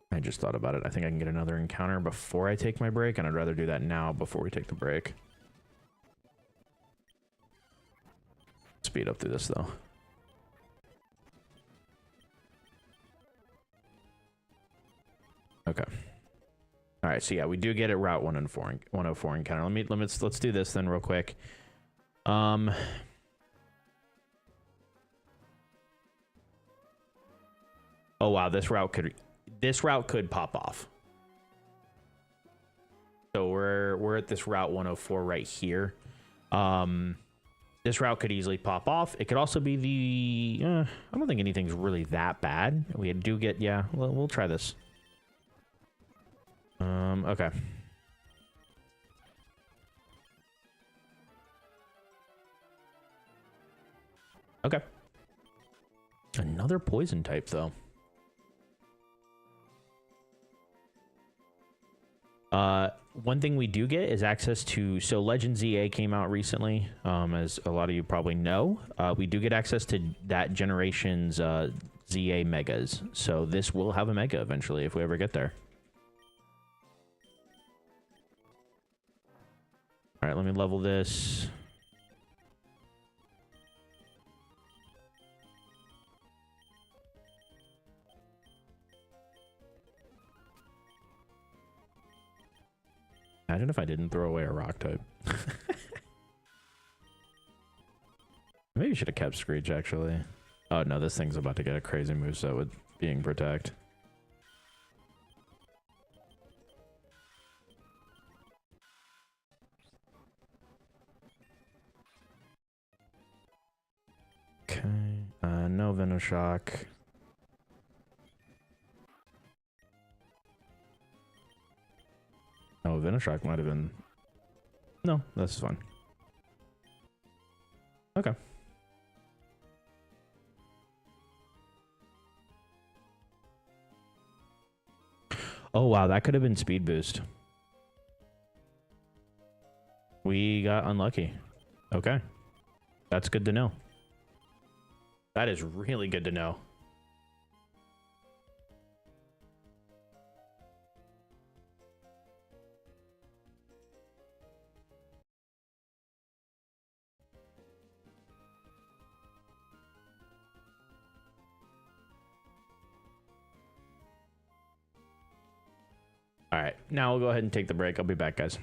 I just thought about it. I think I can get another encounter before I take my break, and I'd rather do that now before we take the break. Speed up through this, though. Okay. All right, so yeah, we do get it Route 104 encounter. Let's do this then real quick. Oh wow, this route could pop off. So we're at this Route 104 right here. This route could easily pop off. It could also be the I don't think anything's really that bad. We do get, yeah, we'll try this. Okay. Okay. Another poison type though. One thing we do get is access to, so Legend ZA came out recently, as a lot of you probably know. We do get access to that generation's ZA megas, so this will have a mega eventually if we ever get there. All right, let me level this. Imagine if I didn't throw away a rock type. Maybe you should have kept Screech, actually. Oh, no, this thing's about to get a crazy moveset with being Protect. Okay. No Venoshock. Oh, Venoshock might have been... No, that's fine. Okay. Oh, wow, that could have been Speed Boost. We got unlucky. Okay. That's good to know. That is really good to know. All right, now we'll go ahead and take the break. I'll be back, guys.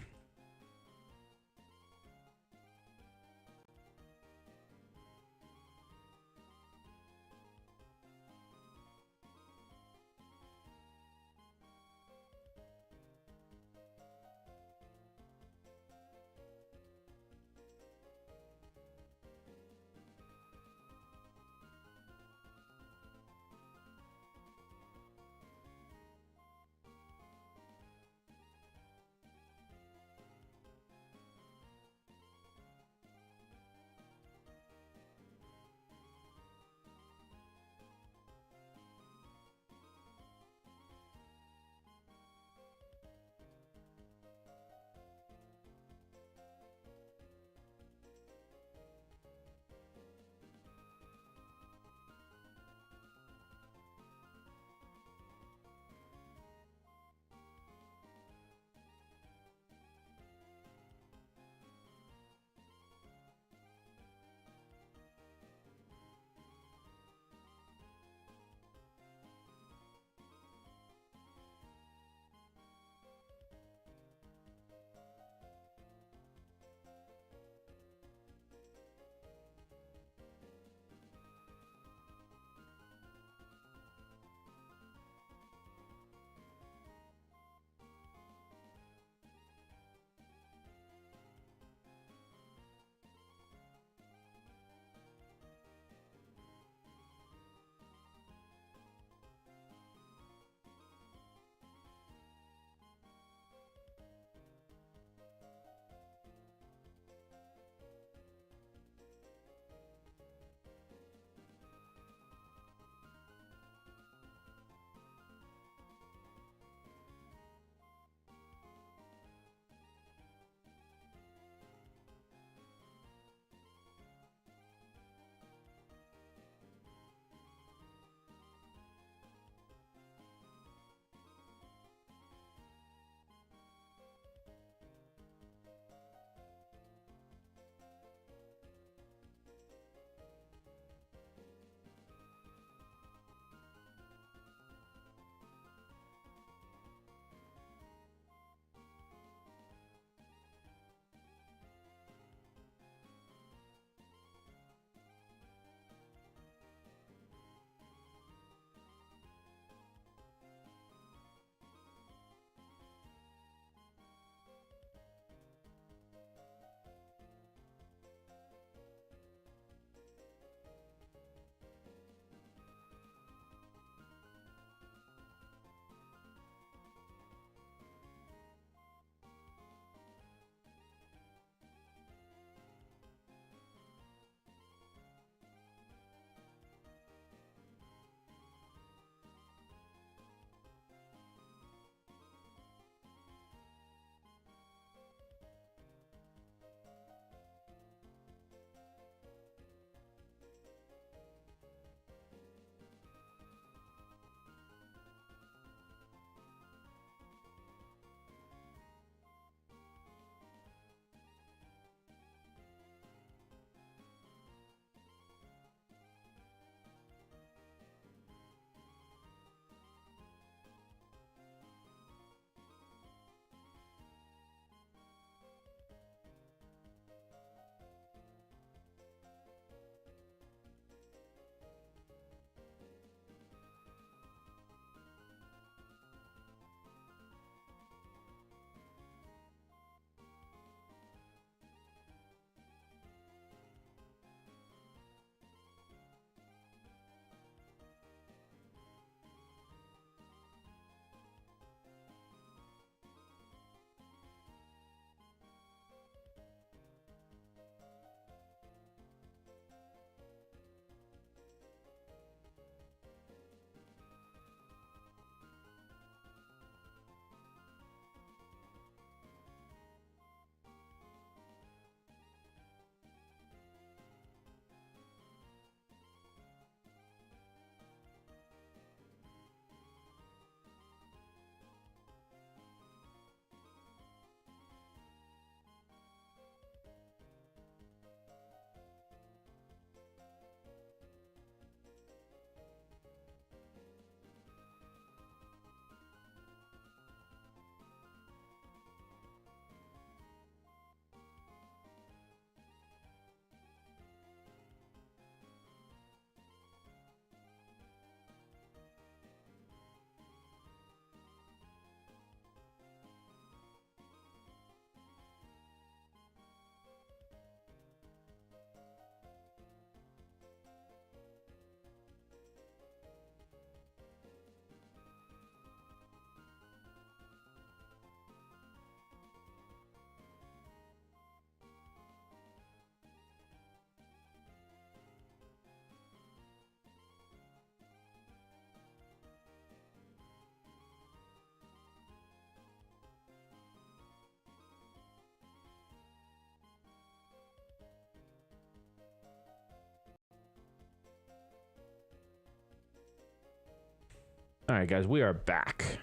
All right, guys, we are back.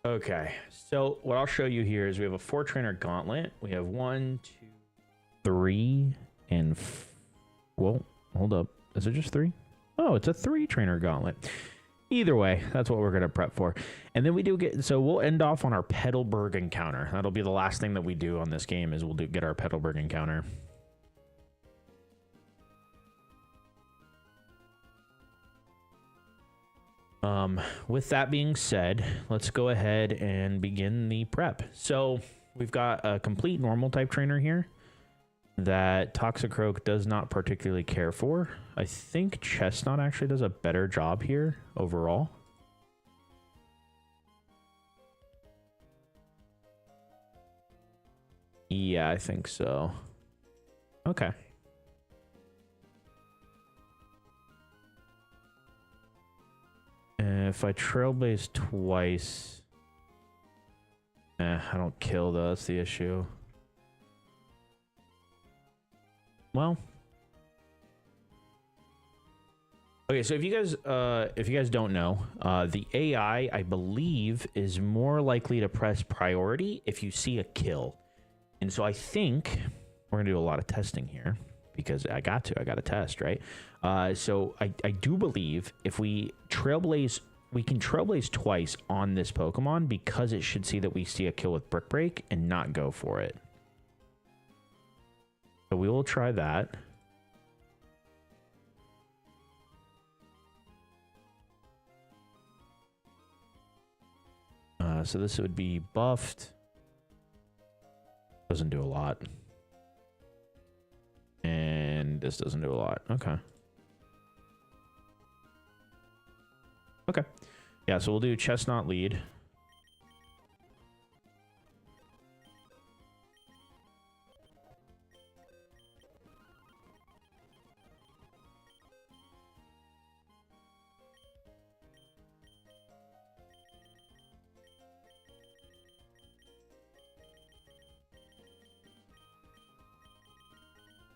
Okay, so what I'll show you here is we have a 4-trainer gauntlet. We have 1, 2, 3, and well, hold up. Is it just 3? Oh, it's a 3-trainer gauntlet. Either way, that's what we're going to prep for. And then we do get, so we'll end off on our Petalburg encounter. That'll be the last thing that we do on this game is we'll get our Petalburg encounter. With that being said, let's go ahead and begin the prep. So we've got a complete normal type trainer here that Toxicroak does not particularly care for. I think Chestnut actually does a better job here overall. Yeah, I think so. Okay. If I Trailblaze twice... I don't kill though, that's the issue. Well... Okay, so if you guys don't know, the AI, I believe, is more likely to press priority if you see a kill. And so I think we're gonna do a lot of testing here because I got to test, right? So I do believe if we Trailblaze, we can Trailblaze twice on this Pokemon because it should see that we see a kill with Brick Break and not go for it. So we will try that. So this would be buffed. Doesn't do a lot. And this doesn't do a lot. Okay. Okay. Yeah, so we'll do Chestnut lead.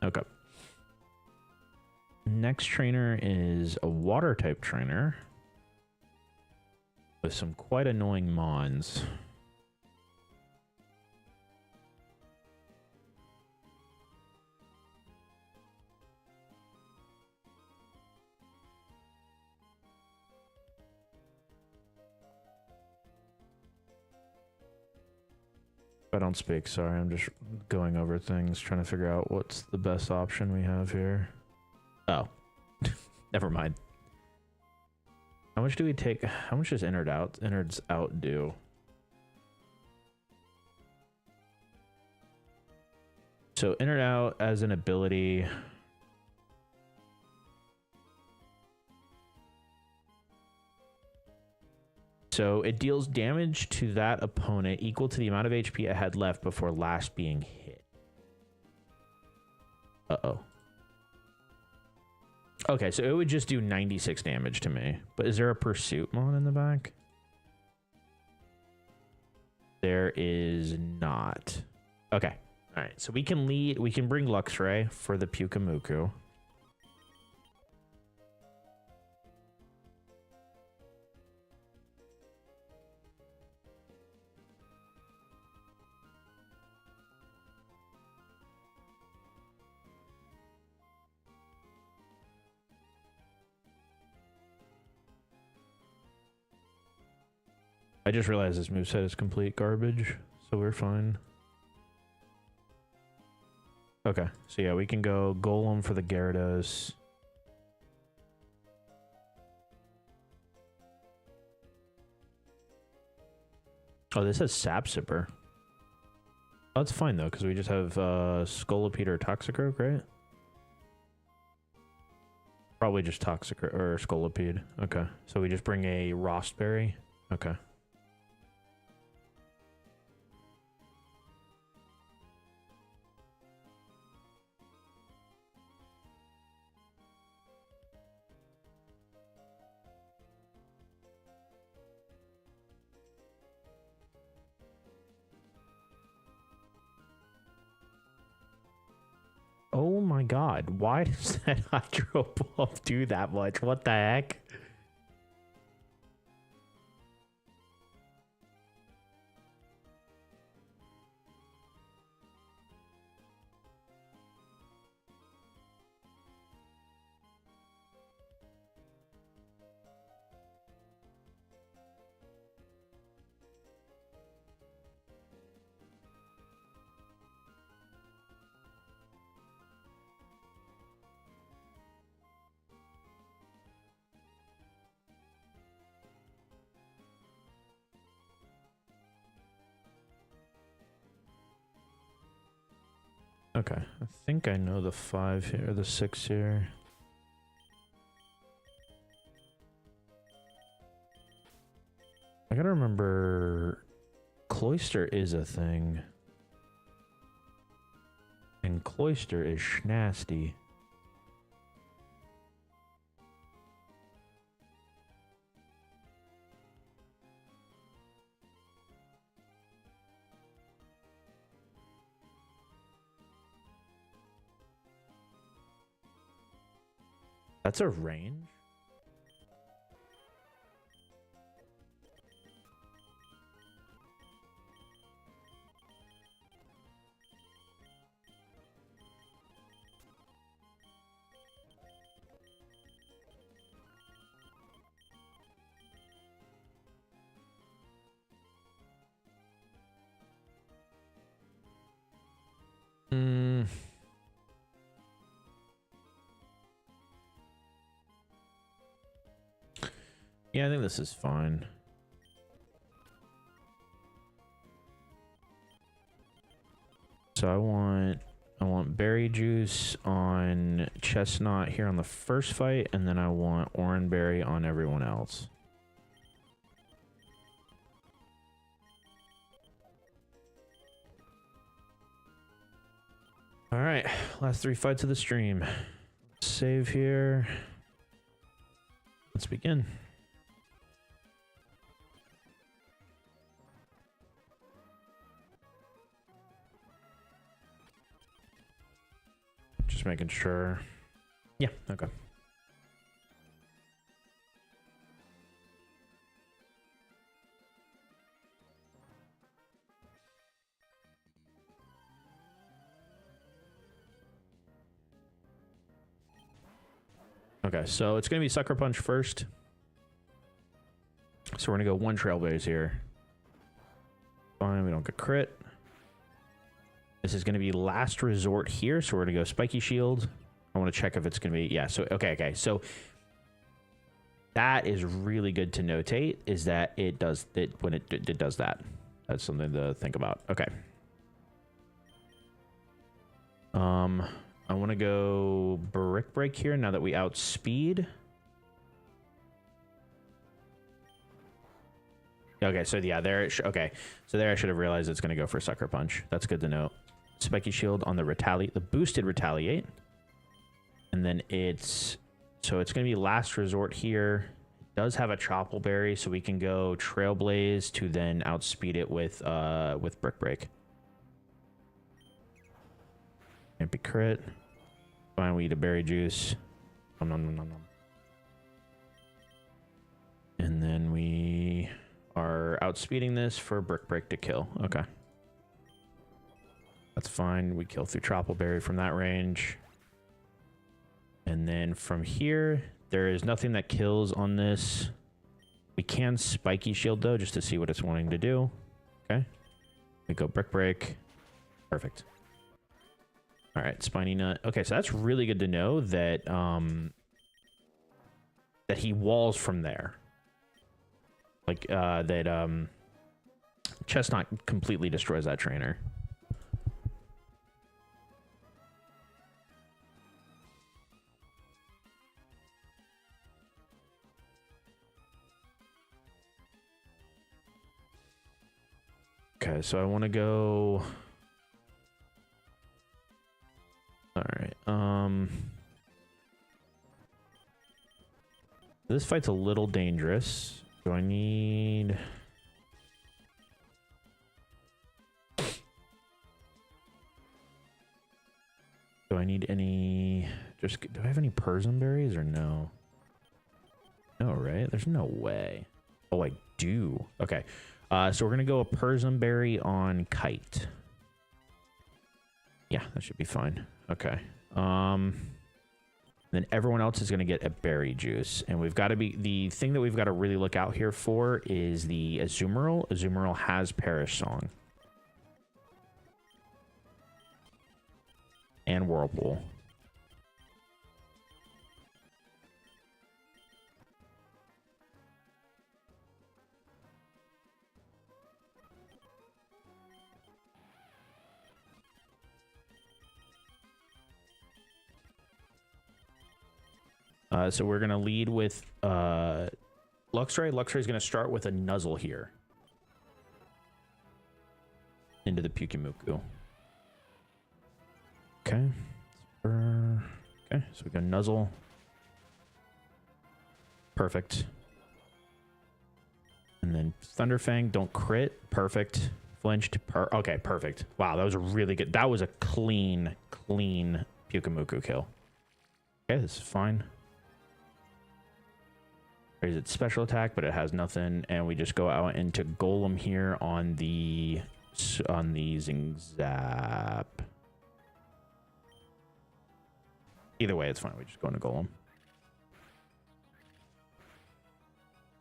Okay. Next trainer is a water type trainer with some quite annoying mons. I don't speak, sorry, I'm just going over things, trying to figure out what's the best option we have here. Oh, never mind. How much do we take? How much does innards out do? So innard out as an ability. So it deals damage to that opponent equal to the amount of HP it had left before last being hit. Uh-oh. Okay, so it would just do 96 damage to me. But is there a pursuit mon in the back? There is not. Okay. All right, so we can lead, we can bring Luxray for the Pyukumuku. I just realized this moveset is complete garbage, so we're fine. Okay, so yeah, we can go Golem for the Gyarados. Oh, this has Sap Sipper. Oh, that's fine though, because we just have Scolipede or Toxicroak, right? Probably just Toxicroak or Scolipede. Okay, so we just bring a Rostberry. Okay. my god, why does that hydro bulb do that much? What the heck? Okay, I think I know the 5 here, the 6 here. I gotta remember, Cloister is a thing. And Cloister is schnasty. That's a range? Yeah, I think this is fine. So I want berry juice on chestnut here on the first fight, and then I want oranberry on everyone else. All right, last 3 fights of the stream. Save here. Let's begin. Just making sure. Yeah, okay. Okay, so it's going to be Sucker Punch first. So we're going to go 1 Trailblaze here. Fine, we don't get crit. This is going to be Last Resort here, so we're going to go Spiky Shield. I want to check if it's going to be... Yeah, so... Okay. So that is really good to notate, is that it does... when it does that. That's something to think about. Okay. I want to go Brick Break here now that we outspeed. Okay, so yeah, there... Okay, so there I should have realized it's going to go for Sucker Punch. That's good to know. Spiky Shield on the Retaliate, the boosted Retaliate. And then it's... So it's going to be Last Resort here. It does have a Choppleberry, so we can go Trailblaze to then outspeed it with Brick Break. Can't be crit. Fine, we eat a berry juice. Nom, nom, nom, nom, nom. And then we are outspeeding this for Brick Break to kill. Okay. That's fine. We kill through Choppleberry from that range. And then from here, there is nothing that kills on this. We can Spiky Shield, though, just to see what it's wanting to do. Okay. We go Brick Break. Perfect. All right, Spiny Nut. Okay, so that's really good to know that that he walls from there. Like, that Chestnut completely destroys that trainer. Okay, so I want to go... All right. This fight's a little dangerous. Do I need... Do I need any... Just do I have any Persian berries or no? No, right? There's no way. Oh, I do. Okay. So we're going to go a Persian berry on Kite. Yeah, that should be fine. Okay. Then everyone else is going to get a berry juice. And we've got to be... The thing that we've got to really look out here for is the Azumarill. Azumarill has Perish Song. And Whirlpool. So we're going to lead with Luxray. Luxray is going to start with a Nuzzle here. Into the Pyukumuku. Okay. Okay, so we go Nuzzle. Perfect. And then Thunderfang, don't crit. Perfect. Flinched. Okay, perfect. Wow, that was a really good... That was a clean Pyukumuku kill. Okay, this is fine. Raise its special attack, but it has nothing, and we just go out into Golem here on the Zingzap. Either way, it's fine. We just go into Golem.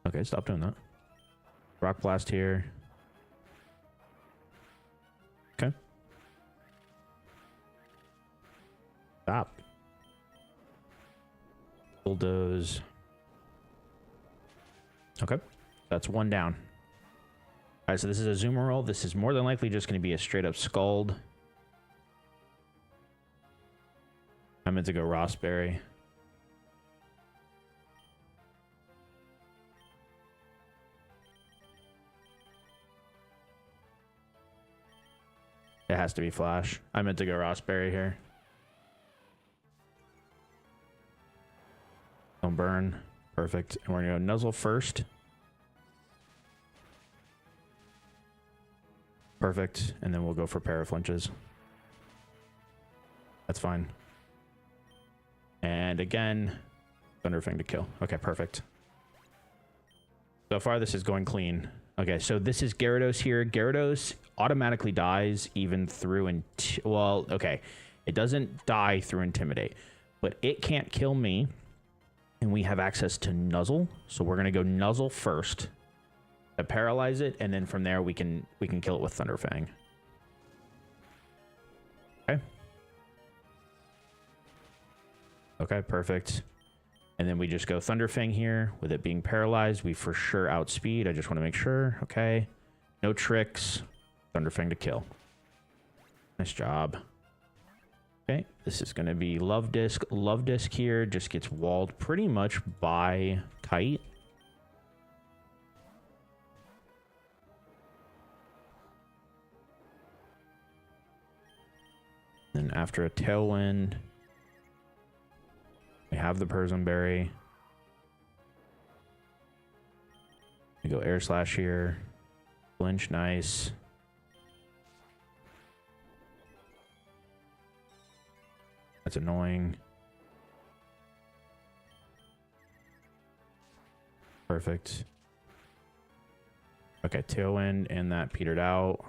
Okay, stop doing that. Rock Blast here. Okay. Stop. Bulldoze. Okay, that's one down. All right, so this is a Azumarill. This is more than likely just going to be a straight up Scald. I meant to go Rossberry. It has to be Flash. I meant to go Rossberry here. Don't burn. Perfect. And we're going to go Nuzzle first. Perfect. And then we'll go for Paraflinches. That's fine. And again, Thunderfang to kill. Okay, perfect. So far, this is going clean. Okay, so this is Gyarados here. Gyarados automatically dies even through... Well, okay. It doesn't die through Intimidate. But it can't kill me. And we have access to Nuzzle. So we're going to go Nuzzle first. To paralyze it. And then from there, we can kill it with Thunderfang. Okay. Okay, perfect. And then we just go Thunderfang here. With it being paralyzed, we for sure outspeed. I just want to make sure. Okay. No tricks. Thunderfang to kill. Nice job. Okay, this is going to be Love Disc. Love Disc here just gets walled pretty much by Kite. Then after a Tailwind, we have the Persian Berry. We go Air Slash here. Flinch, nice. That's annoying. Perfect. Okay, Tailwind, and that petered out.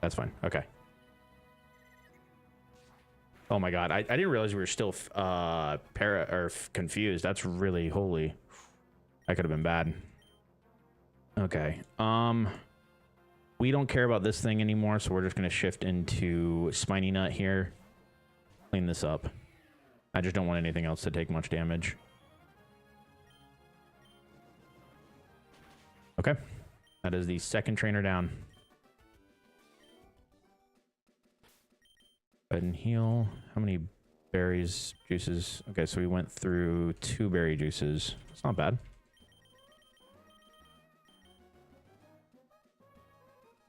That's fine. Okay. Oh my god, I didn't realize we were still confused. That's really holy. That could have been bad. Okay. We don't care about this thing anymore, so we're just going to shift into Spiny Nut here. Clean this up. I just don't want anything else to take much damage. Okay. That is the second trainer down. Go ahead and heal. How many berries, juices? Okay, so we went through 2 berry juices. It's not bad.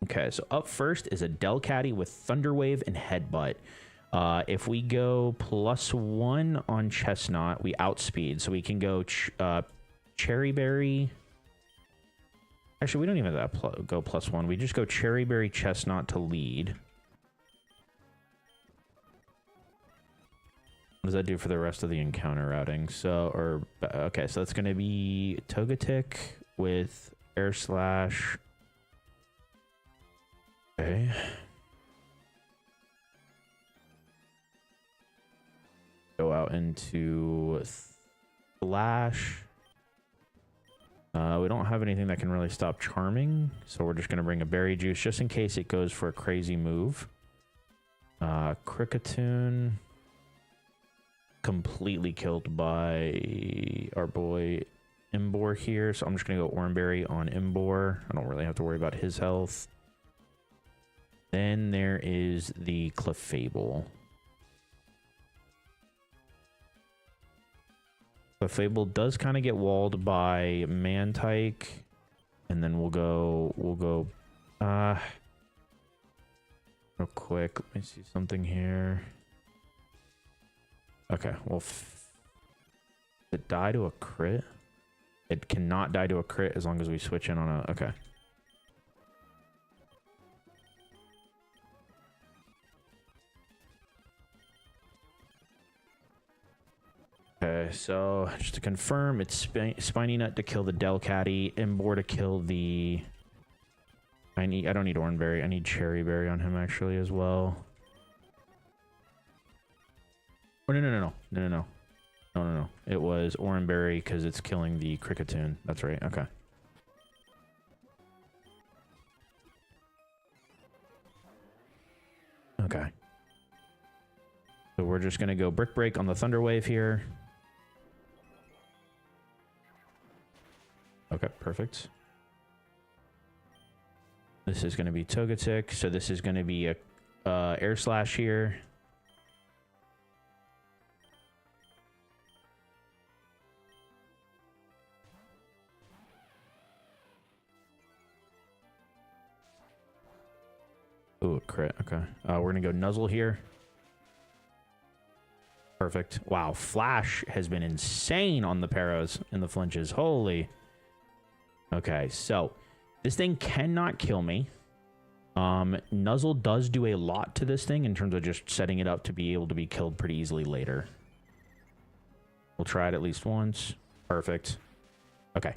Okay, so up first is a Delcatty with Thunderwave and Headbutt. If we go +1 on Chestnut, we outspeed. So we can go Cherry Berry. Actually, we don't even go +1. We just go cherry berry chestnut to lead. What does that do for the rest of the encounter routing? So, okay, so that's going to be Togetic with air slash. Okay. Go out into Slash. We don't have anything that can really stop Charming, so we're just going to bring a Berry Juice just in case it goes for a crazy move. Kricketune. Completely killed by our boy Imbor here, so I'm just going to go Oranberry on Imbor. I don't really have to worry about his health. Then there is the Clefable. Clefable does kind of get walled by Mantike, and then we'll go real quick. Let me see something here. Okay, well, did it die to a crit? It cannot die to a crit as long as we switch in on a... Okay. Okay, so just to confirm, it's Spiny Nut to kill the Delcatty, Imbor to kill the... I don't need Oranberry. I need Cherry Berry on him actually as well. Oh, no. It was Oranberry because it's killing the Kricketune. That's right. Okay. Okay. So we're just going to go Brick Break on the Thunder Wave here. Okay, perfect. This is going to be Togetic. So this is going to be a Air Slash here. Ooh, a crit. Okay. We're going to go Nuzzle here. Perfect. Wow, Flash has been insane on the Paras and the flinches. Holy. Okay, so this thing cannot kill me. Nuzzle does do a lot to this thing in terms of just setting it up to be able to be killed pretty easily later. We'll try it at least once. Perfect. Okay.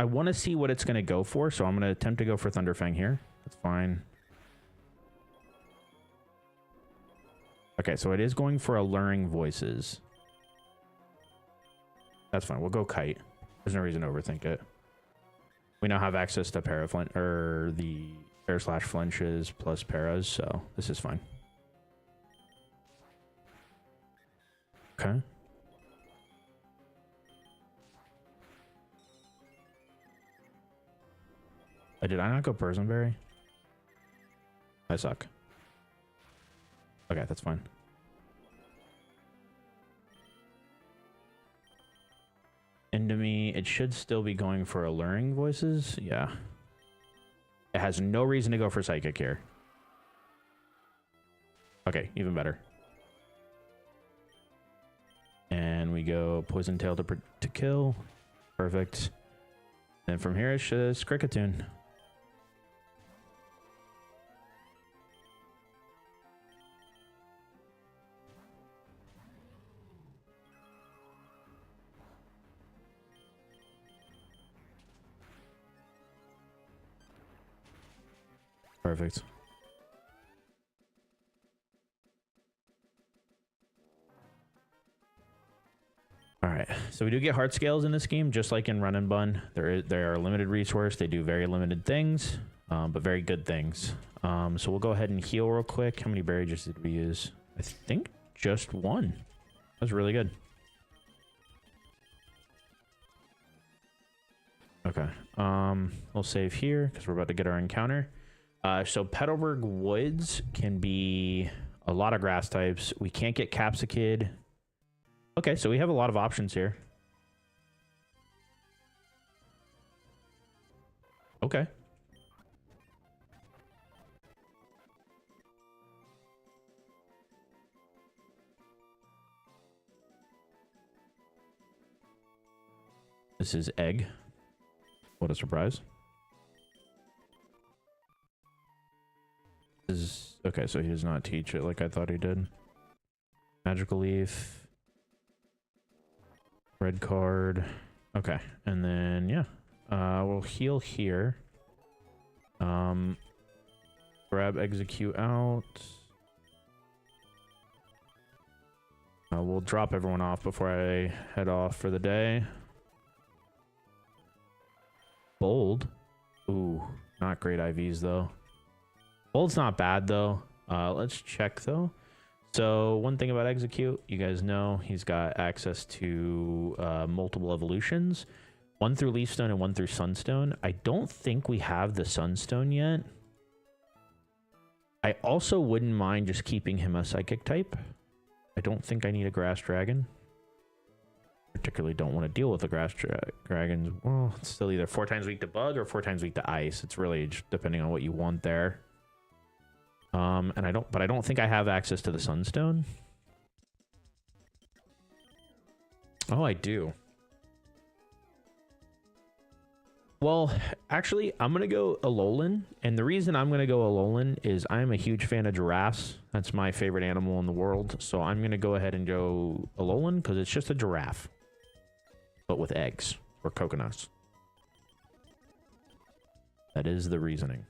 I want to see what it's going to go for, so I'm going to attempt to go for Thunderfang here. That's fine. Okay, so it is going for Alluring Voices. That's fine. We'll go Kite. There's no reason to overthink it. We now have access to Paraflint, or the Air Slash Flinches plus Paras, so this is fine. Okay. Did I not go Personberry? I suck. Okay, that's fine. Into me, it should still be going for Alluring Voices. Yeah. It has no reason to go for Psychic here. Okay, even better. And we go Poison Tail to kill. Perfect. Then from here, it's just Kricketune. Perfect. All right, so we do get heart scales in this game, just like in Run and Bun. They are a limited resource. They do very limited things, but very good things. So we'll go ahead and heal real quick. How many berry juices did we use? I think just one. That was really good. Okay, we'll save here because we're about to get our encounter. So Petalburg Woods can be a lot of grass types. We can't get Capsicid. Okay, so we have a lot of options here. Okay. This is egg. What a surprise. This is okay, so he does not teach it like I thought he did. Magical leaf. Red card. Okay, and then yeah. We'll heal here. Grab execute out. We'll drop everyone off before I head off for the day. Bold. Ooh, not great IVs though. Bold's not bad though. Let's check though. So one thing about execute, you guys know he's got access to multiple evolutions. One through Leafstone and one through Sunstone. I don't think we have the Sunstone yet. I also wouldn't mind just keeping him a Psychic type. I don't think I need a Grass Dragon. Particularly don't want to deal with the Grass Dragons. Well, it's still either 4 times weak to Bug or 4 times weak to Ice. It's really just depending on what you want there. And I don't think I have access to the Sunstone. Oh, I do. Well, actually, I'm going to go Alolan, and the reason I'm going to go Alolan is I'm a huge fan of giraffes. That's my favorite animal in the world, so I'm going to go ahead and go Alolan because it's just a giraffe, but with eggs or coconuts. That is the reasoning.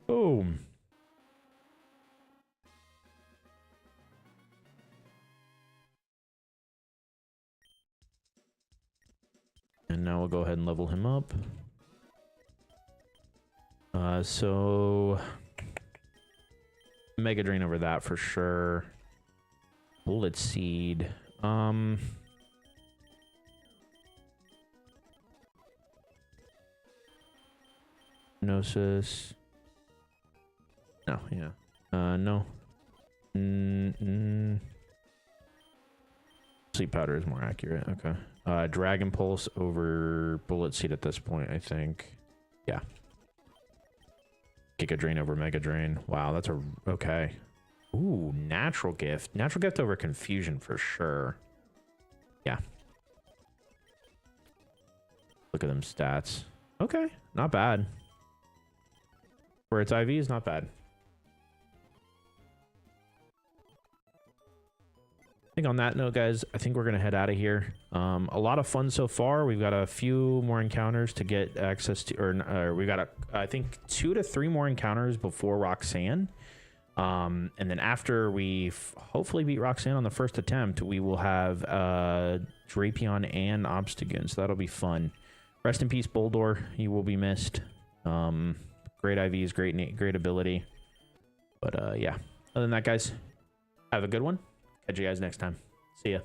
Boom. And now we'll go ahead and level him up. So Mega Drain over that for sure. Bullet Seed. Gnosis. No, yeah. No. Sleep Powder is more accurate. Okay. Dragon Pulse over Bullet Seed at this point, I think. Yeah. Giga Drain over Mega Drain. Wow, that's a... Okay. Ooh, Natural Gift. Natural Gift over Confusion for sure. Yeah. Look at them stats. Okay, not bad. For its IV is not bad. I think on that note, guys, I think we're going to head out of here. A lot of fun so far. We've got a few more encounters to get access to, or we got, I think, 2 to 3 more encounters before Roxanne. And then after we hopefully beat Roxanne on the first attempt, we will have Drapion and Obstagoon, so that'll be fun. Rest in peace, Boldor. You will be missed. Great IVs, great ability. But yeah, other than that, guys, have a good one. Catch you guys next time. See ya.